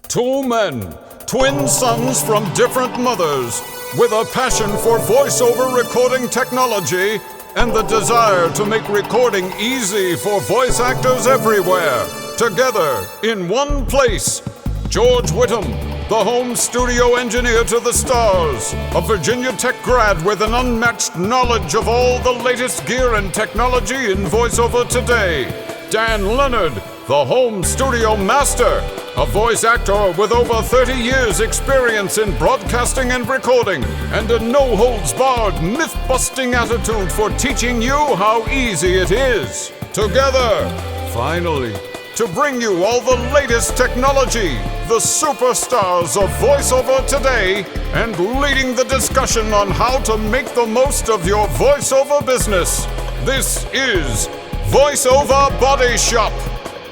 Two men, twin sons from different mothers, with a passion for voiceover recording technology and the desire to make recording easy for voice actors everywhere. Together, in one place, George Whittam, the home studio engineer to the stars, a Virginia Tech grad with an unmatched knowledge of all the latest gear and technology in voiceover today. Dan Leonard, the home studio master, a voice actor with over 30 years experience in broadcasting and recording, and a no-holds-barred, myth-busting attitude for teaching you how easy it is. Together, finally, to bring you all the latest technology, the superstars of voiceover today, and leading the discussion on how to make the most of your voiceover business. This is VoiceOver Body Shop.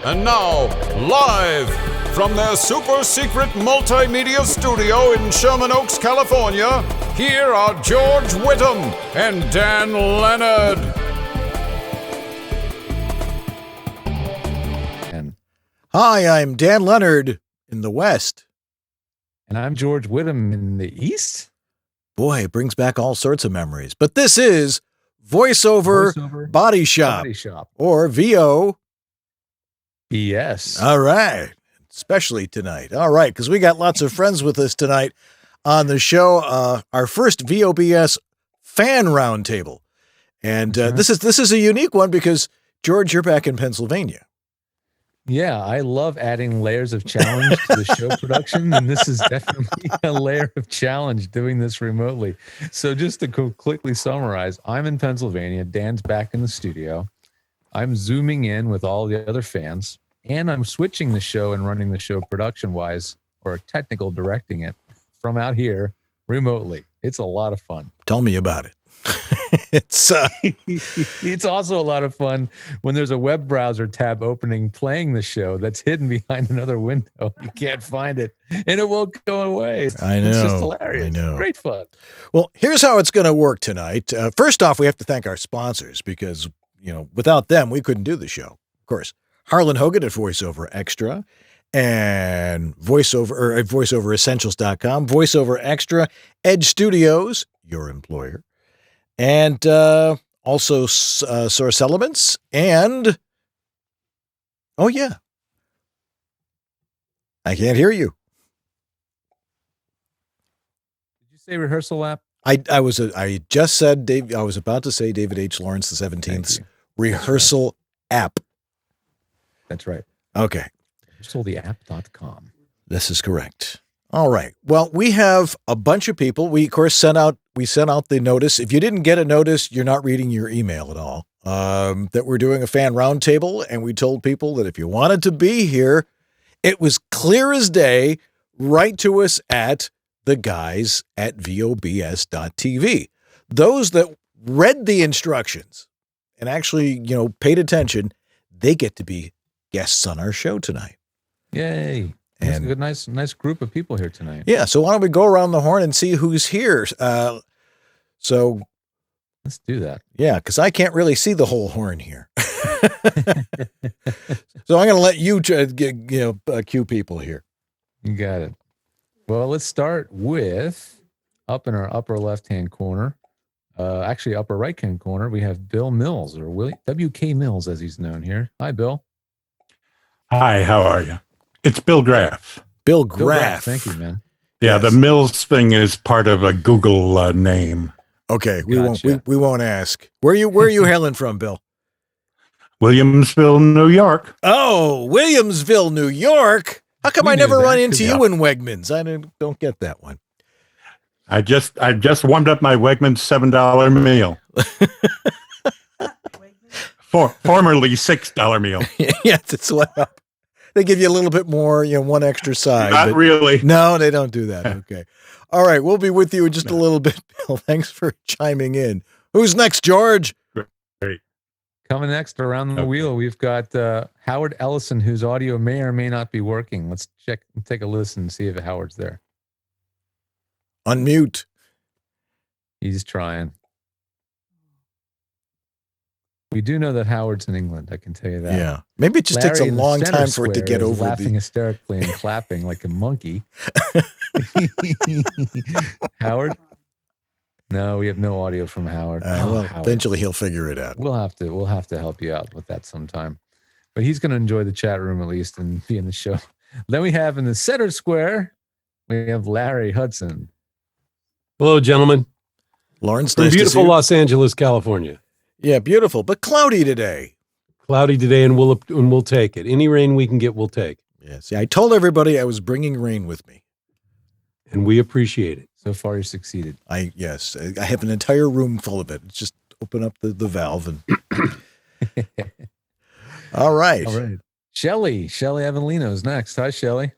And now, live from their super secret multimedia studio in Sherman Oaks, California, here are George Whittam and Dan Leonard. Hi, I'm Dan Leonard in the West. And I'm George Whittam in the East. Boy, it brings back all sorts of memories. But this is VoiceOver Body Shop, or VOBS. All right. Especially tonight. All right, because we got lots of friends with us tonight on the show. Our first VOBS fan roundtable. And this is a unique one because, George, you're back in Pennsylvania. Yeah, I love adding layers of challenge to the show production, and this is definitely a layer of challenge doing this remotely. So just to quickly summarize, I'm in Pennsylvania. Dan's back in the studio. I'm zooming in with all the other fans, and I'm switching the show and running the show production-wise, or technical directing it, from out here remotely. It's a lot of fun. Tell me about it. It's also a lot of fun when there's a web browser tab opening playing the show that's hidden behind another window. You can't find it, and it won't go away. I know. It's just hilarious. I know. Great fun. Well, here's how it's going to work tonight. First off, we have to thank our sponsors because, without them, we couldn't do the show. Of course, Harlan Hogan at VoiceOver Extra and VoiceOverEssentials.com, VoiceOver Extra, Edge Studios, your employer, and also Source Elements, and oh yeah, I can't hear you. Did you say rehearsal app? I just said Dave. I was about to say David H. Lawrence the 17th's rehearsal app. That's right. Okay. RehearsalTheApp.com. This is correct. All right. Well, we have a bunch of people. We, of course, sent out the notice. If you didn't get a notice, you're not reading your email at all. That we're doing a fan roundtable, and we told people that if you wanted to be here, it was clear as day. Write to us at the guys at VOBS.tv. Those that read the instructions and actually, paid attention, they get to be guests on our show tonight. Yay. And a nice group of people here tonight. Yeah, so why don't we go around the horn and see who's here? So let's do that. Yeah, because I can't really see the whole horn here. So I'm going to let you cue people here. You got it. Well, let's start with up in our upper left-hand corner, actually upper right-hand corner, we have Bill Mills, or W.K. Mills as he's known here. Hi, Bill. Hi, how are you? It's Bill Graff. Bill Graff. Thank you, man. Yeah, Yes. The Mills thing is part of a Google name. Okay, we Gotcha. won't ask. Where are you hailing from, Bill? Williamsville, New York. Oh, Williamsville, New York. How come We I knew never that. run into Yeah. you in Wegmans? I don't get that one. I just warmed up my Wegmans $7 meal. Formerly $6 meal. Yes, it's what up. They give you a little bit more, one extra side. Not but- really. No, they don't do that. Okay. All right. We'll be with you in just a little bit, Bill. Thanks for chiming in. Who's next, George? Great. Coming next around the wheel, we've got Howard Ellison, whose audio may or may not be working. Let's check and take a listen and see if Howard's there. Unmute. He's trying. We do know that Howard's in England. I can tell you that. Yeah. Maybe it just takes a Larry in the long center time for it to square get is over laughing the. hysterically and clapping like a monkey. Howard? No, we have no audio from Howard. Well, Howard. eventually he'll figure it out. We'll have to help you out with that sometime. But he's going to enjoy the chat room at least and be in the show. Then we have in the center square, we have Larry Hudson. Hello, gentlemen. Lawrence, From nice to see beautiful you. Los Angeles, California. Yeah, beautiful, but cloudy today. Cloudy today, and we'll take it. Any rain we can get, we'll take. Yeah, see, I told everybody I was bringing rain with me. And we appreciate it. So far, you succeeded. Yes, I have an entire room full of it. It's just open up the valve and. All right. All right. Shelly Avellino is next. Hi, Shelly.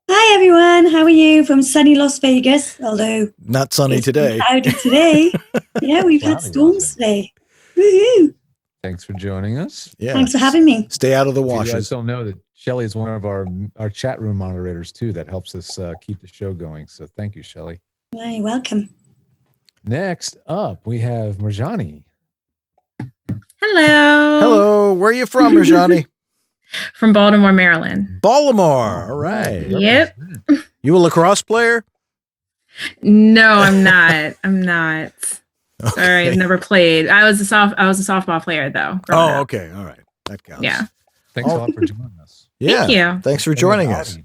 Hi everyone, how are you from sunny Las Vegas? Although Not sunny it's been today. cloudy today. Yeah, we've had Cloudy, storms today. Woohoo! Thanks for joining us. Yeah. Thanks for having me. Stay out of the You guys washes. don't know that Shelly is one of our chat room moderators too. That helps us keep the show going. So thank you, Shelly. Well, you're welcome. Next up, we have Marjani. Hello. Hello, where are you from, Rajani? From Baltimore, Maryland. Baltimore. All right. Yep. You a lacrosse player? No, I'm not. I'm not. Okay. Sorry, I've never played. I was a softball player though. growing Oh, up. okay. All right. That counts. Yeah. Thanks Oh. a lot for joining us. Yeah. Thank you. Thanks for And joining we have us.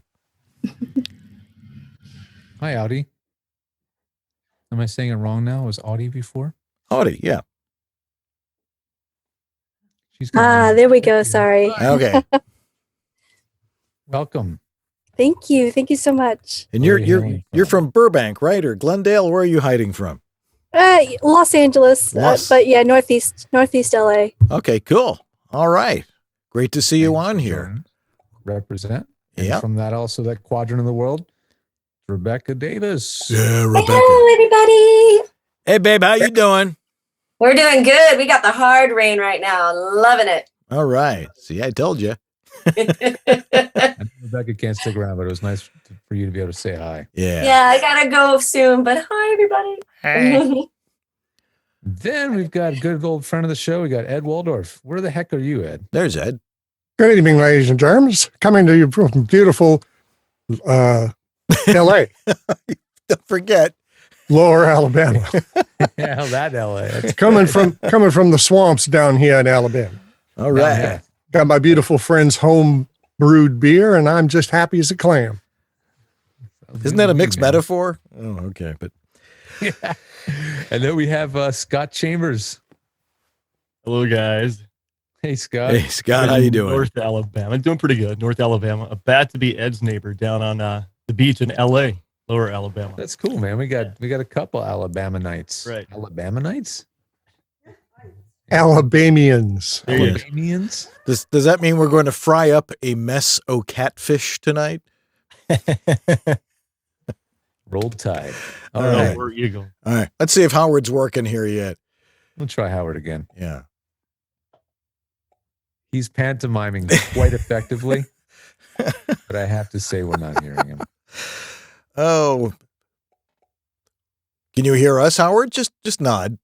Audie. Hi, Audie. Am I saying it wrong now? Was Audie before? Audie, yeah. She's coming. There we go. Sorry. Okay. Welcome. Thank you. Thank you so much. And Where you're are you you're hailing you're from? from Burbank, right? Or Glendale? Where are you hiding from? Los Angeles, but yeah, Northeast LA. Okay, cool. All right. Great to see you on here. Represent. And Yep. from that also that quadrant of the world, Rebecca Davis. Yeah, Rebecca. Hello, everybody. Hey, babe, how you doing? We're doing good. We got the hard rain right now. Loving it. All right. See, I told you. I know Rebecca can't stick around, but it was nice for you to be able to say hi. Yeah. Yeah, I gotta go soon, but hi, everybody. Then we've got a good old friend of the show. We got Ed Waldorf. Where the heck are you, Ed? There's Ed. Good evening, ladies and germs. Coming to you from beautiful LA, Don't forget. Lower Alabama. Yeah, that LA. That's coming from the swamps down here in Alabama. All right. Yeah. Got my beautiful friend's home brewed beer, and I'm just happy as a clam. Isn't that a mixed metaphor? Oh, okay. But Yeah. And then we have Scott Chambers. Hello, guys. Hey, Scott. hey, Scott, how you doing? North Alabama. Doing pretty good. North Alabama. Bad to be Ed's neighbor down on the beach in L.A., Lower Alabama. That's cool, man. We got a couple Alabama nights. Right. Alabama nights? Alabamians. There you go. Alabamians? Does that mean we're going to fry up a mess o' catfish tonight? Roll Tide. All All right. right. Where you go? All right. Let's see if Howard's working here yet. We'll try Howard again. Yeah. He's pantomiming quite effectively, but I have to say we're not hearing him. Oh. Can you hear us, Howard? Just nod.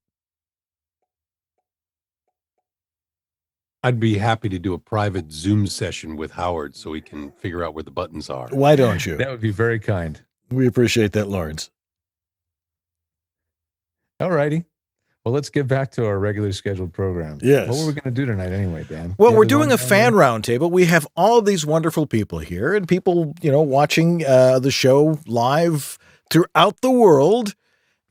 I'd be happy to do a private Zoom session with Howard so we can figure out where the buttons are. Why don't you? That would be very kind. We appreciate that, Lawrence. All righty. Well, let's get back to our regularly scheduled program. Yes. What were we going to do tonight anyway, Dan? Well, You we're have doing a one fan roundtable. We have all these wonderful people here and people, watching the show live throughout the world.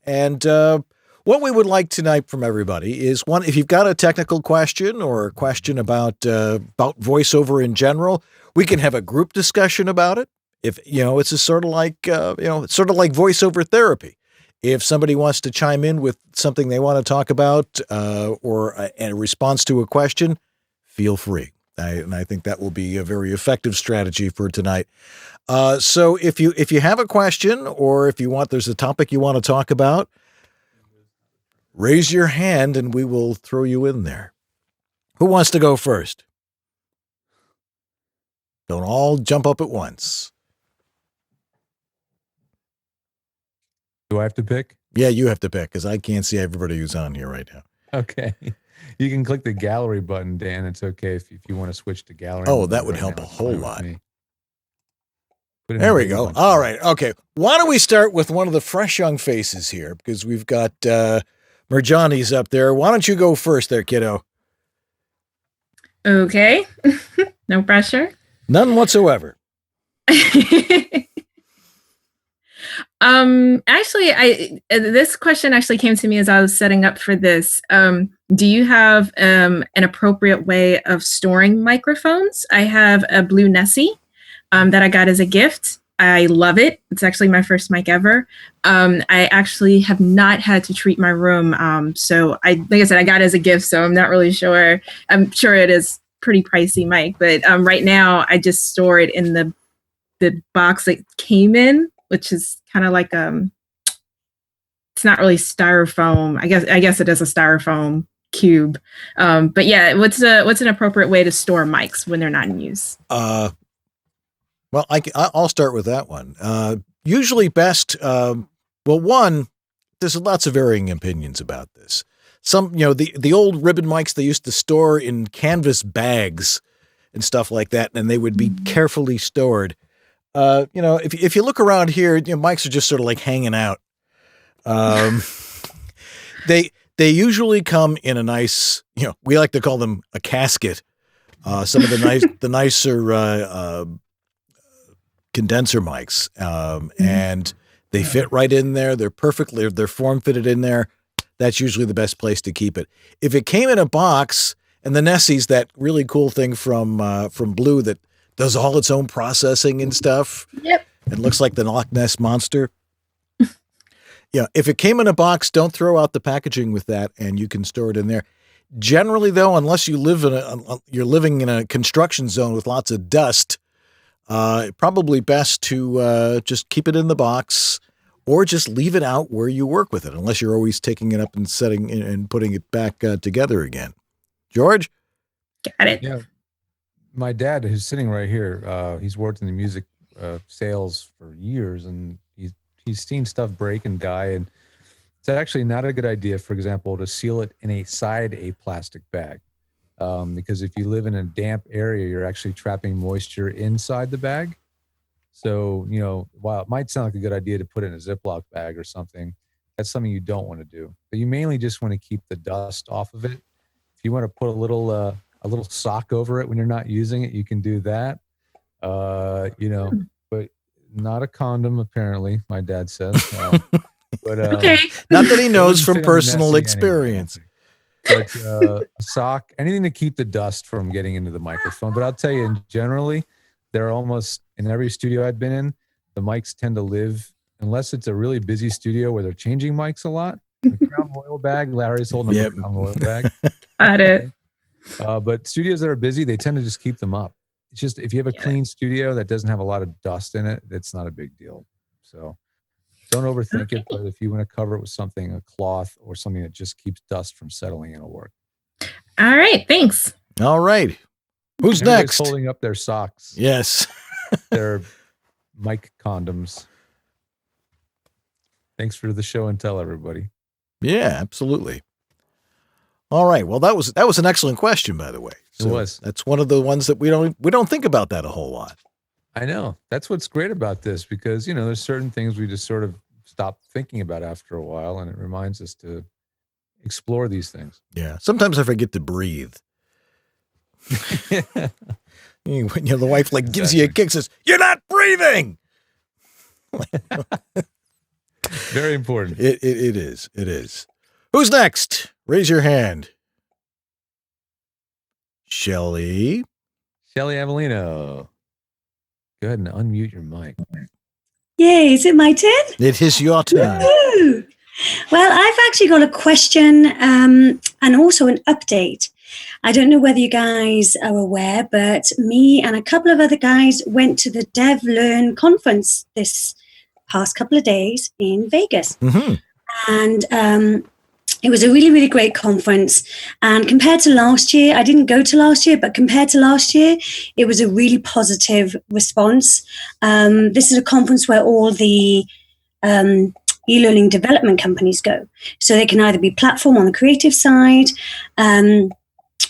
And what we would like tonight from everybody is one, if you've got a technical question or a question about voiceover in general, we can have a group discussion about it. If, it's a sort of like voiceover therapy. If somebody wants to chime in with something they want to talk about or a response to a question, feel free. And I think that will be a very effective strategy for tonight. So if you have a question or if there's a topic you want to talk about, raise your hand and we will throw you in there. Who wants to go first? Don't all jump up at once. Do I have to pick? Yeah, you have to pick because I can't see everybody who's on here right now. Okay. You can click the gallery button, Dan. It's okay if you want to switch to gallery. Oh, that would right help now, a it's whole fine with lot. me. There we go. All right. Okay. Why don't we start with one of the fresh young faces here? Because we've got Mirjani's up there. Why don't you go first there, kiddo? Okay. No pressure. None whatsoever. Actually, this question actually came to me as I was setting up for this. Do you have an appropriate way of storing microphones? I have a blue Nessie that I got as a gift. I love it. It's actually my first mic ever. I actually have not had to treat my room. So like I said, I got it as a gift, so I'm not really sure. I'm sure it is pretty pricey mic, but right now I just store it in the box it came in, which is kind of like it's not really styrofoam. I guess it is a styrofoam cube. But yeah, what's an appropriate way to store mics when they're not in use? Well, I'll start with that one. Usually best, one, there's lots of varying opinions about this. Some, the old ribbon mics they used to store in canvas bags and stuff like that, and they would be carefully stored. If you look around here, mics are just sort of like hanging out. They usually come in a nice, we like to call them a casket. Some of the nicer condenser mics, and they fit right in there. They're form fitted in there. That's usually the best place to keep it. If it came in a box, and the Nessie's that really cool thing from Blue that does all its own processing and stuff. Yep. It looks like the Loch Ness Monster. Yeah. If it came in a box, don't throw out the packaging with that, and you can store it in there. Generally, though, unless you you're living in a construction zone with lots of dust, probably best to just keep it in the box, or just leave it out where you work with it, unless you're always taking it up and setting and putting it back together again. George? Got it. Yeah. My dad, who's sitting right here, he's worked in the music sales for years, and he's seen stuff break and die, and it's actually not a good idea, for example, to seal it inside a plastic bag. Because if you live in a damp area, you're actually trapping moisture inside the bag. So, while it might sound like a good idea to put it in a Ziploc bag or something, that's something you don't want to do. But you mainly just want to keep the dust off of it. If you want to put a little sock over it when you're not using it, you can do that. But not a condom, apparently, my dad says. But okay. Not that he knows from personal experience. But a sock, anything to keep the dust from getting into the microphone. But I'll tell you, generally, they're almost in every studio I've been in, the mics tend to live, unless it's a really busy studio where they're changing mics a lot. The Crown Royal bag, Larry's holding up a Crown Royal bag. Got it. But studios that are busy, they tend to just keep them up. It's just, if you have a clean studio that doesn't have a lot of dust in it, it's not a big deal. So don't overthink it, but if you want to cover it with something, a cloth or something that just keeps dust from settling, it'll work. All right. Thanks. All right. Who's next? Holding up their socks. Yes. Their mic condoms. Thanks for the show and tell, everybody. Yeah, absolutely. All right. Well, that was an excellent question, by the way. So it was. That's one of the ones that we don't think about that a whole lot. I know. That's what's great about this, because there's certain things we just sort of stop thinking about after a while, and it reminds us to explore these things. Yeah. Sometimes I forget to breathe. When the wife gives you a kick, says, "You're not breathing." Very important. It is. It is. Who's next? Raise your hand. Shelly Avellino. Go ahead and unmute your mic. Yay, is it my turn? It is your turn. Woo-hoo. Well, I've actually got a question and also an update. I don't know whether you guys are aware, but me and a couple of other guys went to the DevLearn conference this past couple of days in Vegas. Mm-hmm. And it was a really, really great conference. And compared to last year, I didn't go to last year, but compared to last year, it was a really positive response. This is a conference where all the e-learning development companies go. So they can either be platform on the creative side,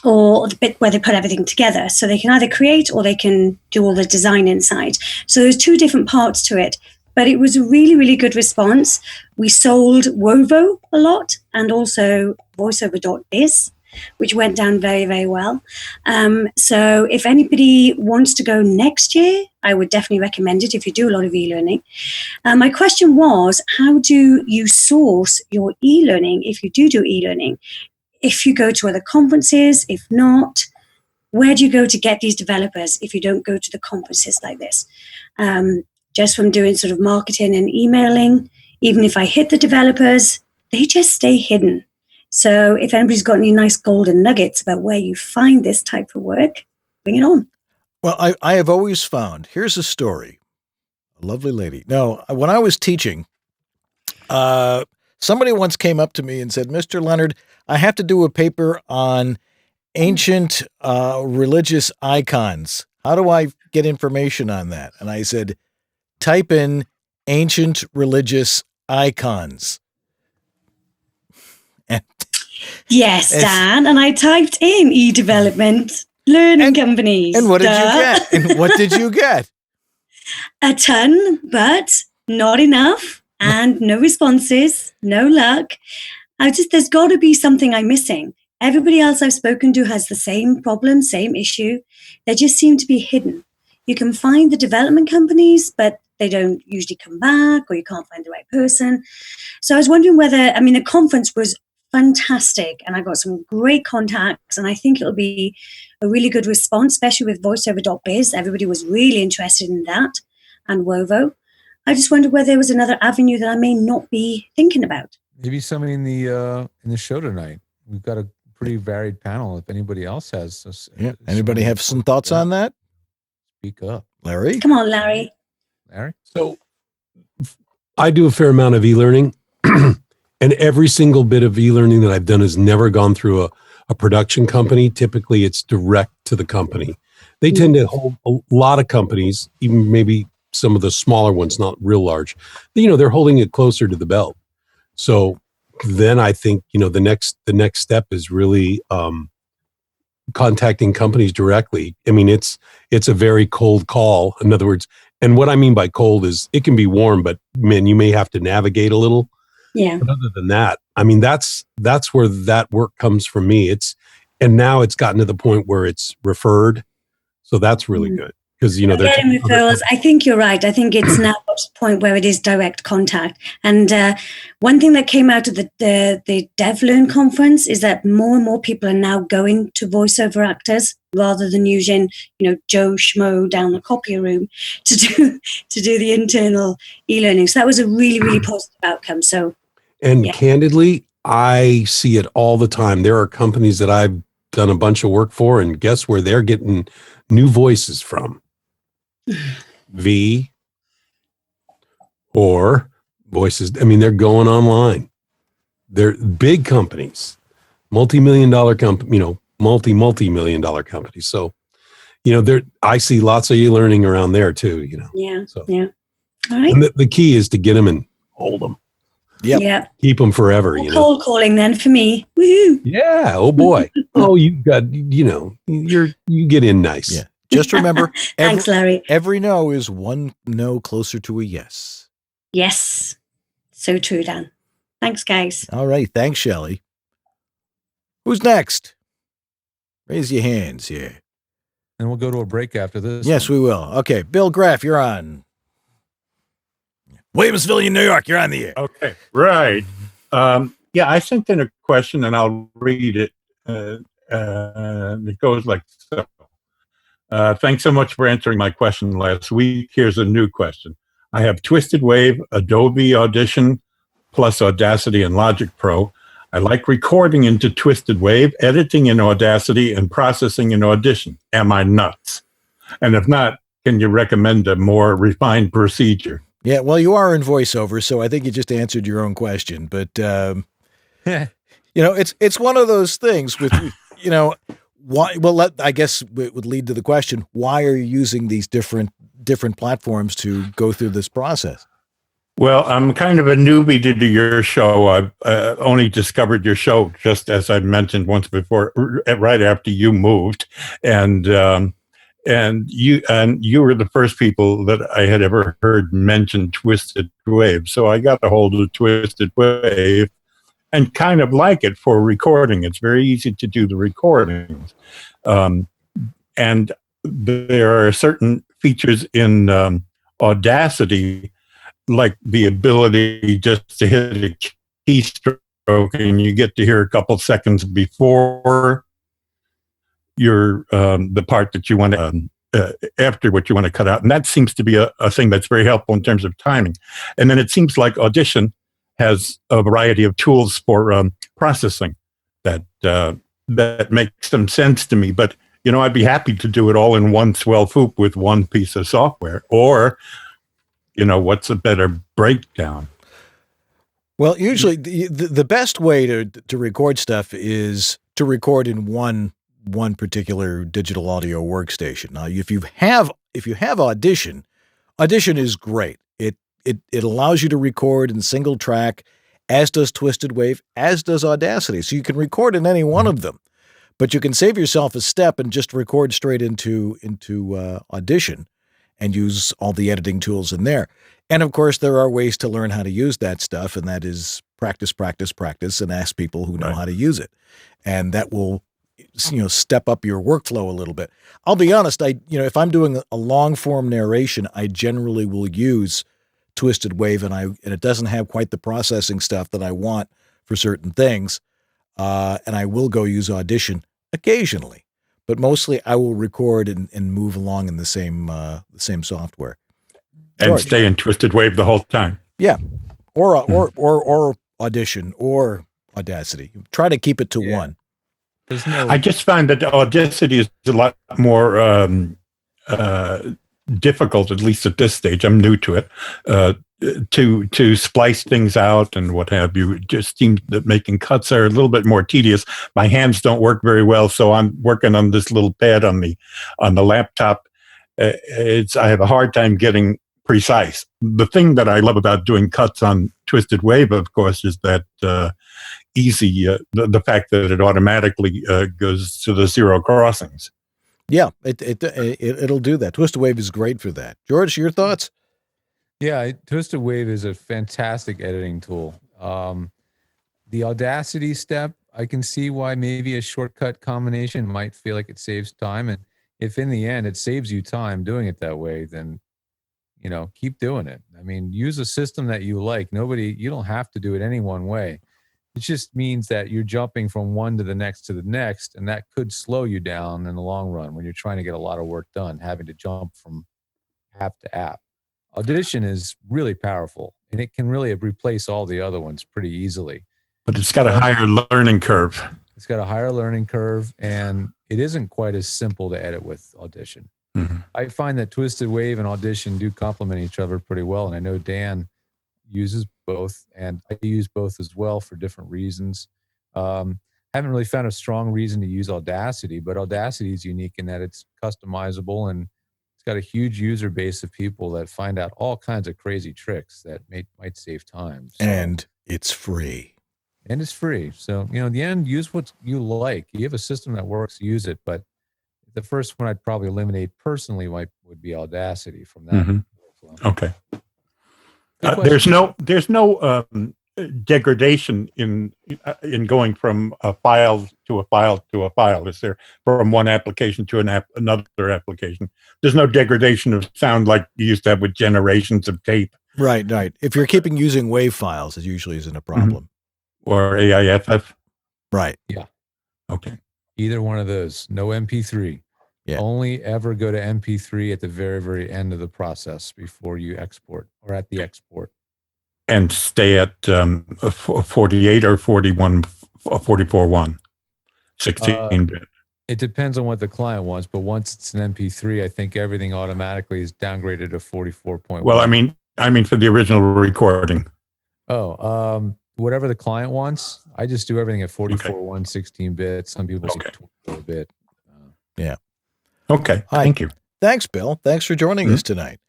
or the bit where they put everything together. So they can either create or they can do all the design inside. So there's two different parts to it. But it was a really, really good response. We sold Wovo a lot and also voiceover.biz, which went down very, very well. So if anybody wants to go next year, I would definitely recommend it if you do a lot of e-learning. My question was, how do you source your e-learning if you do e-learning? If you go to other conferences, if not, where do you go to get these developers if you don't go to the conferences like this? Just from doing sort of marketing and emailing, even if I hit the developers, they just stay hidden. So if anybody's got any nice golden nuggets about where you find this type of work, bring it on. Well, I have always found, here's a story, a lovely lady. No, when I was teaching, somebody once came up to me and said, Mr. Leonard, I have to do a paper on ancient religious icons. How do I get information on that? And I said, type in ancient religious icons. Yes, Dan. And I typed in e-development learning companies. And what did you get? And what did you get? A ton, but not enough. And no responses, no luck. There's got to be something I'm missing. Everybody else I've spoken to has the same problem, same issue. They just seem to be hidden. You can find the development companies, but they don't usually come back, or you can't find the right person. So I was wondering the conference was fantastic, and I got some great contacts, and I think it'll be a really good response, especially with voiceover.biz. Everybody was really interested in that, and Wovo. I just wondered whether there was another avenue that I may not be thinking about. Maybe somebody in the show tonight. We've got a pretty varied panel. If anybody else has, anybody have some thoughts on that? Speak up, Larry. Come on, Larry. Larry. So I do a fair amount of e-learning, and every single bit of e-learning that I've done has never gone through a production company. Typically, it's direct to the company. They tend to hold a lot of companies, even maybe some of the smaller ones, not real large. They're holding it closer to the belt. So then I think, the next step is really contacting companies directly. I mean, it's a very cold call. In other words, and what I mean by cold is it can be warm, but man, you may have to navigate a little. Yeah. But other than that, I mean, that's where that work comes from me. And now it's gotten to the point where it's referred. So that's really good. Because getting referrals, I think you're right. I think it's now at the point where it is direct contact. And one thing that came out of the DevLearn conference is that more and more people are now going to voiceover actors rather than using, Joe Schmo down the copier room to do the internal e-learning. So that was a really, really positive outcome. So, candidly, I see it all the time. There are companies that I've done a bunch of work for, and guess where they're getting new voices from? V or voices. I mean, they're going online. They're big companies, multi-million-dollar multi-million dollar companies. So, I see lots of e-learning around there too, Yeah. So, yeah. All right. And the key is to get them and hold them. Yep. Yeah. Keep them forever, Cold calling then for me. Woohoo. Yeah. Oh boy. You got, you get in nice. Yeah. Just remember, Thanks, Larry. Every no is one no closer to a yes. Yes. So true, Dan. Thanks, guys. All right. Thanks, Shelley. Who's next? Raise your hands here. And we'll go to a break after this. Yes, we will. Okay. Bill Graff, you're on. Williamsville, New York, you're on the air. Okay. Right. I sent in a question and I'll read it. It goes like so. Thanks so much for answering my question last week. Here's a new question. I have Twisted Wave, Adobe Audition, plus Audacity and Logic Pro. I like recording into Twisted Wave, editing in Audacity, and processing in Audition. Am I nuts? And if not, can you recommend a more refined procedure? Yeah, well, you are in voiceover, so I think you just answered your own question. But, it's one of those things with, why? Well, I guess it would lead to the question: why are you using these different platforms to go through this process? Well, I'm kind of a newbie to your show. I've only discovered your show just as I mentioned once before, right after you moved, and you were the first people that I had ever heard mention Twisted Wave. So I got a hold of Twisted Wave and kind of like it for recording. It's very easy to do the recordings, and there are certain features in Audacity, like the ability just to hit a keystroke and you get to hear a couple seconds before your the part that you want to after what you want to cut out, and that seems to be a thing that's very helpful in terms of timing. And then it seems like Audition has a variety of tools for processing that that makes some sense to me. But I'd be happy to do it all in one swell swoop with one piece of software, or what's a better breakdown? Well, usually the best way to record stuff is to record in one particular digital audio workstation. Now, if you have Audition is great. It allows you to record in single track, as does Twisted Wave, as does Audacity. So you can record in any one of them, but you can save yourself a step and just record straight into Audition and use all the editing tools in there. And of course, there are ways to learn how to use that stuff, and that is practice, and ask people who know how to use it. And that will, step up your workflow a little bit. I'll be honest, if I'm doing a long form narration, I generally will use Twisted Wave, and it doesn't have quite the processing stuff that I want for certain things. And I will go use Audition occasionally. But mostly I will record and move along in the same software. And George, stay in Twisted Wave the whole time. Yeah. Or Audition or Audacity. Try to keep it to one. I just find that Audacity is a lot more difficult, at least at this stage. I'm new to it. To splice things out and what have you. It just seems that making cuts are a little bit more tedious. My hands don't work very well, so I'm working on this little pad on the laptop. I have a hard time getting precise. The thing that I love about doing cuts on Twisted Wave, of course, is that easy. The fact that it automatically goes to the zero crossings. Yeah, it'll do that. Twisted Wave is great for that. George, your thoughts? Yeah, Twisted Wave is a fantastic editing tool. The Audacity step, I can see why maybe a shortcut combination might feel like it saves time. And if in the end it saves you time doing it that way, then, keep doing it. I mean, use a system that you like. You don't have to do it any one way. It just means that you're jumping from one to the next, and that could slow you down in the long run when you're trying to get a lot of work done, having to jump from app to app. Audition is really powerful, and it can really replace all the other ones pretty easily. But it's got a higher learning curve. It's got a higher learning curve, and it isn't quite as simple to edit with Audition. Mm-hmm. I find that Twisted Wave and Audition do complement each other pretty well, and I know Dan uses both, and I use both as well for different reasons. Haven't really found a strong reason to use Audacity, but Audacity is unique in that it's customizable, and it's got a huge user base of people that find out all kinds of crazy tricks that might save time. So, and it's free. So, in the end, use what you like. You have a system that works, use it. But the first one I'd probably eliminate personally would be Audacity from that. Mm-hmm. Okay. There's no degradation in going from a file to a file to a file. Is there, from one application to another application? There's no degradation of sound like you used to have with generations of tape. Right. If you're using WAV files, it usually isn't a problem. Mm-hmm. Or AIFF. Right. Yeah. Okay. Either one of those. No MP3. Yeah. Only ever go to MP3 at the very, very end of the process before you export, or at the export. And stay at 48 or 41, 44.1, 16-bit. It depends on what the client wants, but once it's an MP3, I think everything automatically is downgraded to 44.1. Well, I mean for the original recording. Whatever the client wants. I just do everything at 44.1, 16-bit. Some people say 24-bit. Yeah. Okay. Thank you. Thanks, Bill. Thanks for joining us tonight.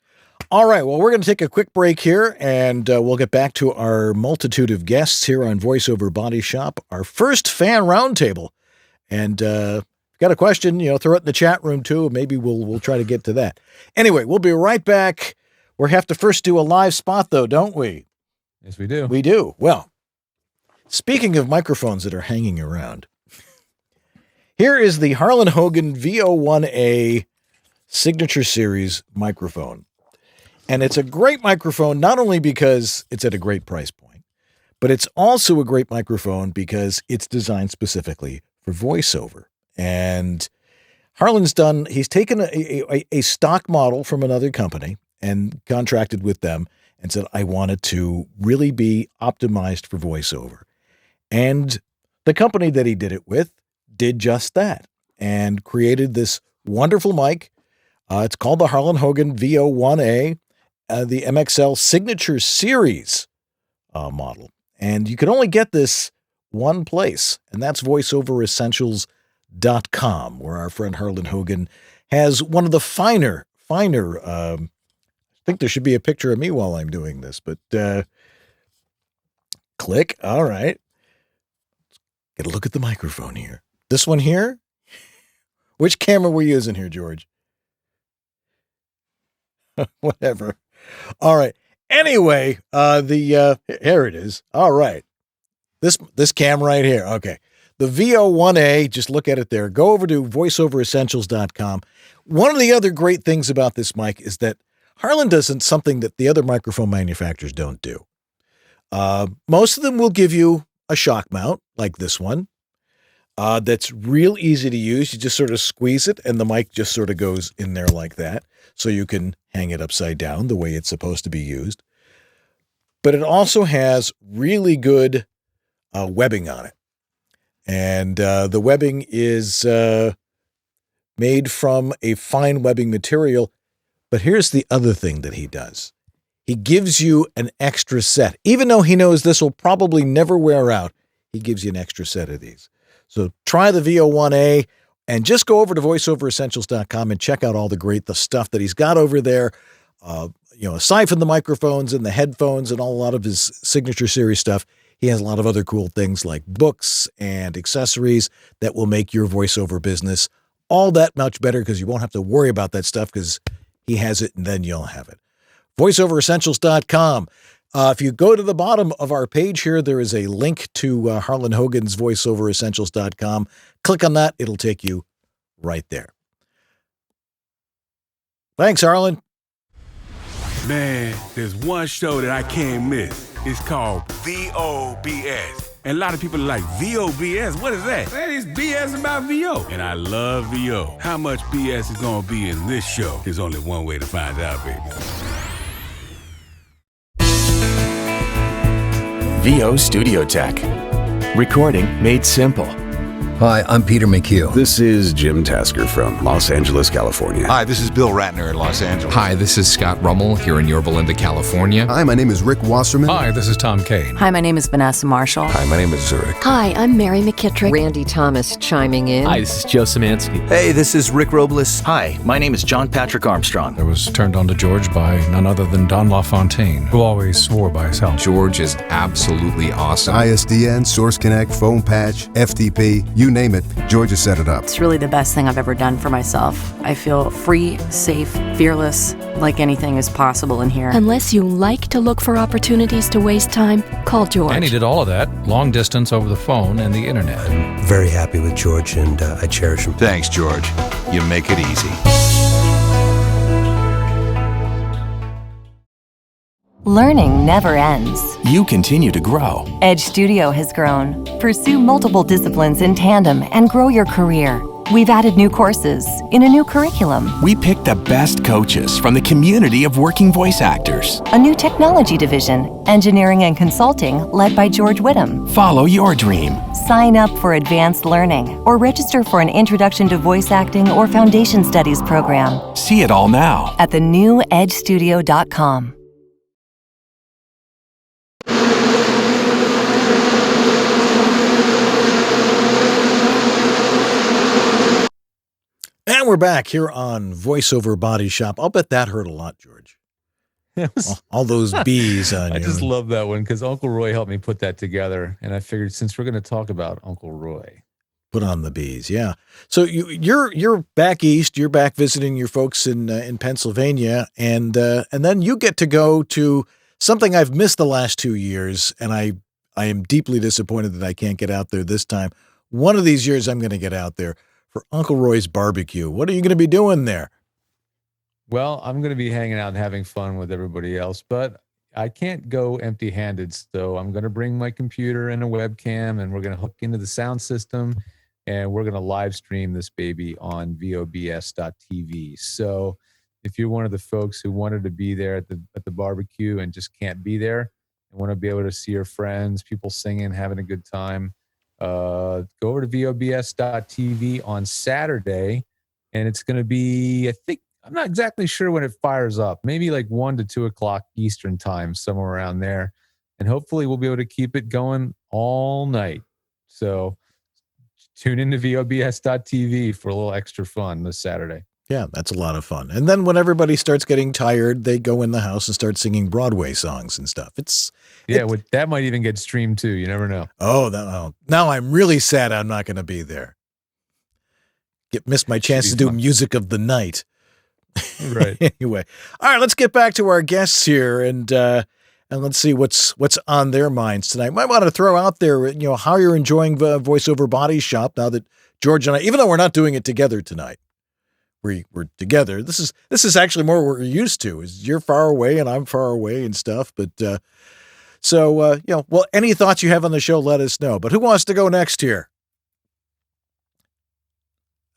All right. Well, we're going to take a quick break here, and we'll get back to our multitude of guests here on VoiceOver Body Shop, our first fan roundtable. And if you've got a question, throw it in the chat room too. Maybe we'll try to get to that. Anyway, we'll be right back. We have to first do a live spot, though, don't we? Yes, we do. We do. Well, speaking of microphones that are hanging around, here is the Harlan Hogan VO1A Signature Series microphone. And it's a great microphone, not only because it's at a great price point, but it's also a great microphone because it's designed specifically for voiceover. And Harlan's he's taken a stock model from another company and contracted with them and said, I want it to really be optimized for voiceover. And the company that he did it with did just that and created this wonderful mic. It's called the Harlan Hogan VO1A. The MXL Signature Series model. And you can only get this one place, and that's voiceoveressentials.com, where our friend Harlan Hogan has one of the finer, I think there should be a picture of me while I'm doing this, but click. All right. Get a look at the microphone here. This one here? Which camera we're using here, George? Whatever. All right. Anyway, here it is. All right. This cam right here. Okay. The VO1A, just look at it there. Go over to voiceoveressentials.com. One of the other great things about this mic is that Harlan does something that the other microphone manufacturers don't do. Most of them will give you a shock mount like this one. That's real easy to use. You just sort of squeeze it and the mic just sort of goes in there like that. So you can hang it upside down the way it's supposed to be used. But it also has really good webbing on it. And the webbing is made from a fine webbing material. But here's the other thing that he does. He gives you an extra set. Even though he knows this will probably never wear out, he gives you an extra set of these. So try the VO1A and just go over to voiceoveressentials.com and check out all the stuff that he's got over there. Aside from the microphones and the headphones and a lot of his Signature Series stuff, he has a lot of other cool things like books and accessories that will make your voiceover business all that much better because you won't have to worry about that stuff because he has it and then you'll have it. VoiceOverEssentials.com. If you go to the bottom of our page here, there is a link to Harlan Hogan's VoiceOverEssentials.com. Click on that. It'll take you right there. Thanks, Harlan. Man, there's one show that I can't miss. It's called VOBS. And a lot of people are like, VOBS? What is that? That is BS about VO. And I love VO. How much BS is going to be in this show? There's only one way to find out, baby. VO Studio Tech. Recording made simple. Hi, I'm Peter McHugh. This is Jim Tasker from Los Angeles, California. Hi, this is Bill Ratner in Los Angeles. Hi, this is Scott Rummel here in Yorba Linda, California. Hi, my name is Rick Wasserman. Hi, this is Tom Kane. Hi, my name is Vanessa Marshall. Hi, my name is Zurich. Hi, I'm Mary McKittrick. Randy Thomas chiming in. Hi, this is Joe Szymanski. Hey, this is Rick Robles. Hi, my name is John Patrick Armstrong. I was turned on to George by none other than Don LaFontaine, who always swore by his health. George is absolutely awesome. ISDN, Source Connect, Phone Patch, FTP, you name it, George has set it up. It's really the best thing I've ever done for myself. I feel free, safe, fearless, like anything is possible in here. Unless you like to look for opportunities to waste time, call George. And he did all of that, long distance over the phone and the internet. I'm very happy with George, and I cherish him. Thanks, George. You make it easy. Learning never ends. You continue to grow. Edge Studio has grown. Pursue multiple disciplines in tandem and grow your career. We've added new courses in a new curriculum. We picked the best coaches from the community of working voice actors. A new technology division, engineering and consulting, led by George Whittam. Follow your dream. Sign up for advanced learning or register for an introduction to voice acting or foundation studies program. See it all now at thenewedgestudio.com. And we're back here on VoiceOver Body Shop. I'll bet that hurt a lot, George. All those bees on I you. just love that one because Uncle Roy helped me put that together, and I figured since we're going to talk about Uncle Roy, put on the bees. Yeah. So you're back east. You're back visiting your folks in Pennsylvania, and then you get to go to something I've missed the last 2 years, and I am deeply disappointed that I can't get out there this time. One of these years, I'm going to get out there for Uncle Roy's barbecue. What are you going to be doing there? well, I'm going to be hanging out and having fun with everybody else, but I can't go empty-handed. So I'm going to bring my computer and a webcam, and we're going to hook into the sound system, and we're going to live stream this baby on VOBS.tv. So if you're one of the folks who wanted to be there at the barbecue and just can't be there and want to be able to see your friends, people singing, having a good time, go over to VOBS.tv on Saturday, and it's going to be, I'm not exactly sure when it fires up, maybe like 1 to 2 o'clock Eastern time, somewhere around there. And hopefully we'll be able to keep it going all night. So tune into VOBS.tv for a little extra fun this Saturday. Yeah, that's a lot of fun. And then when everybody starts getting tired, they go in the house and start singing Broadway songs and stuff. That might even get streamed too. You never know. Oh, now I'm really sad I'm not going to be there. Missed my chance to do music of the night. Right. Anyway, all right, let's get back to our guests here and let's see what's on their minds tonight. Might want to throw out there, how you're enjoying the VoiceOver Body Shop now that George and I, even though we're not doing it together tonight, we're together. This is actually more what we're used to. Is you're far away and I'm far away and stuff. But any thoughts you have on the show, let us know. But who wants to go next here?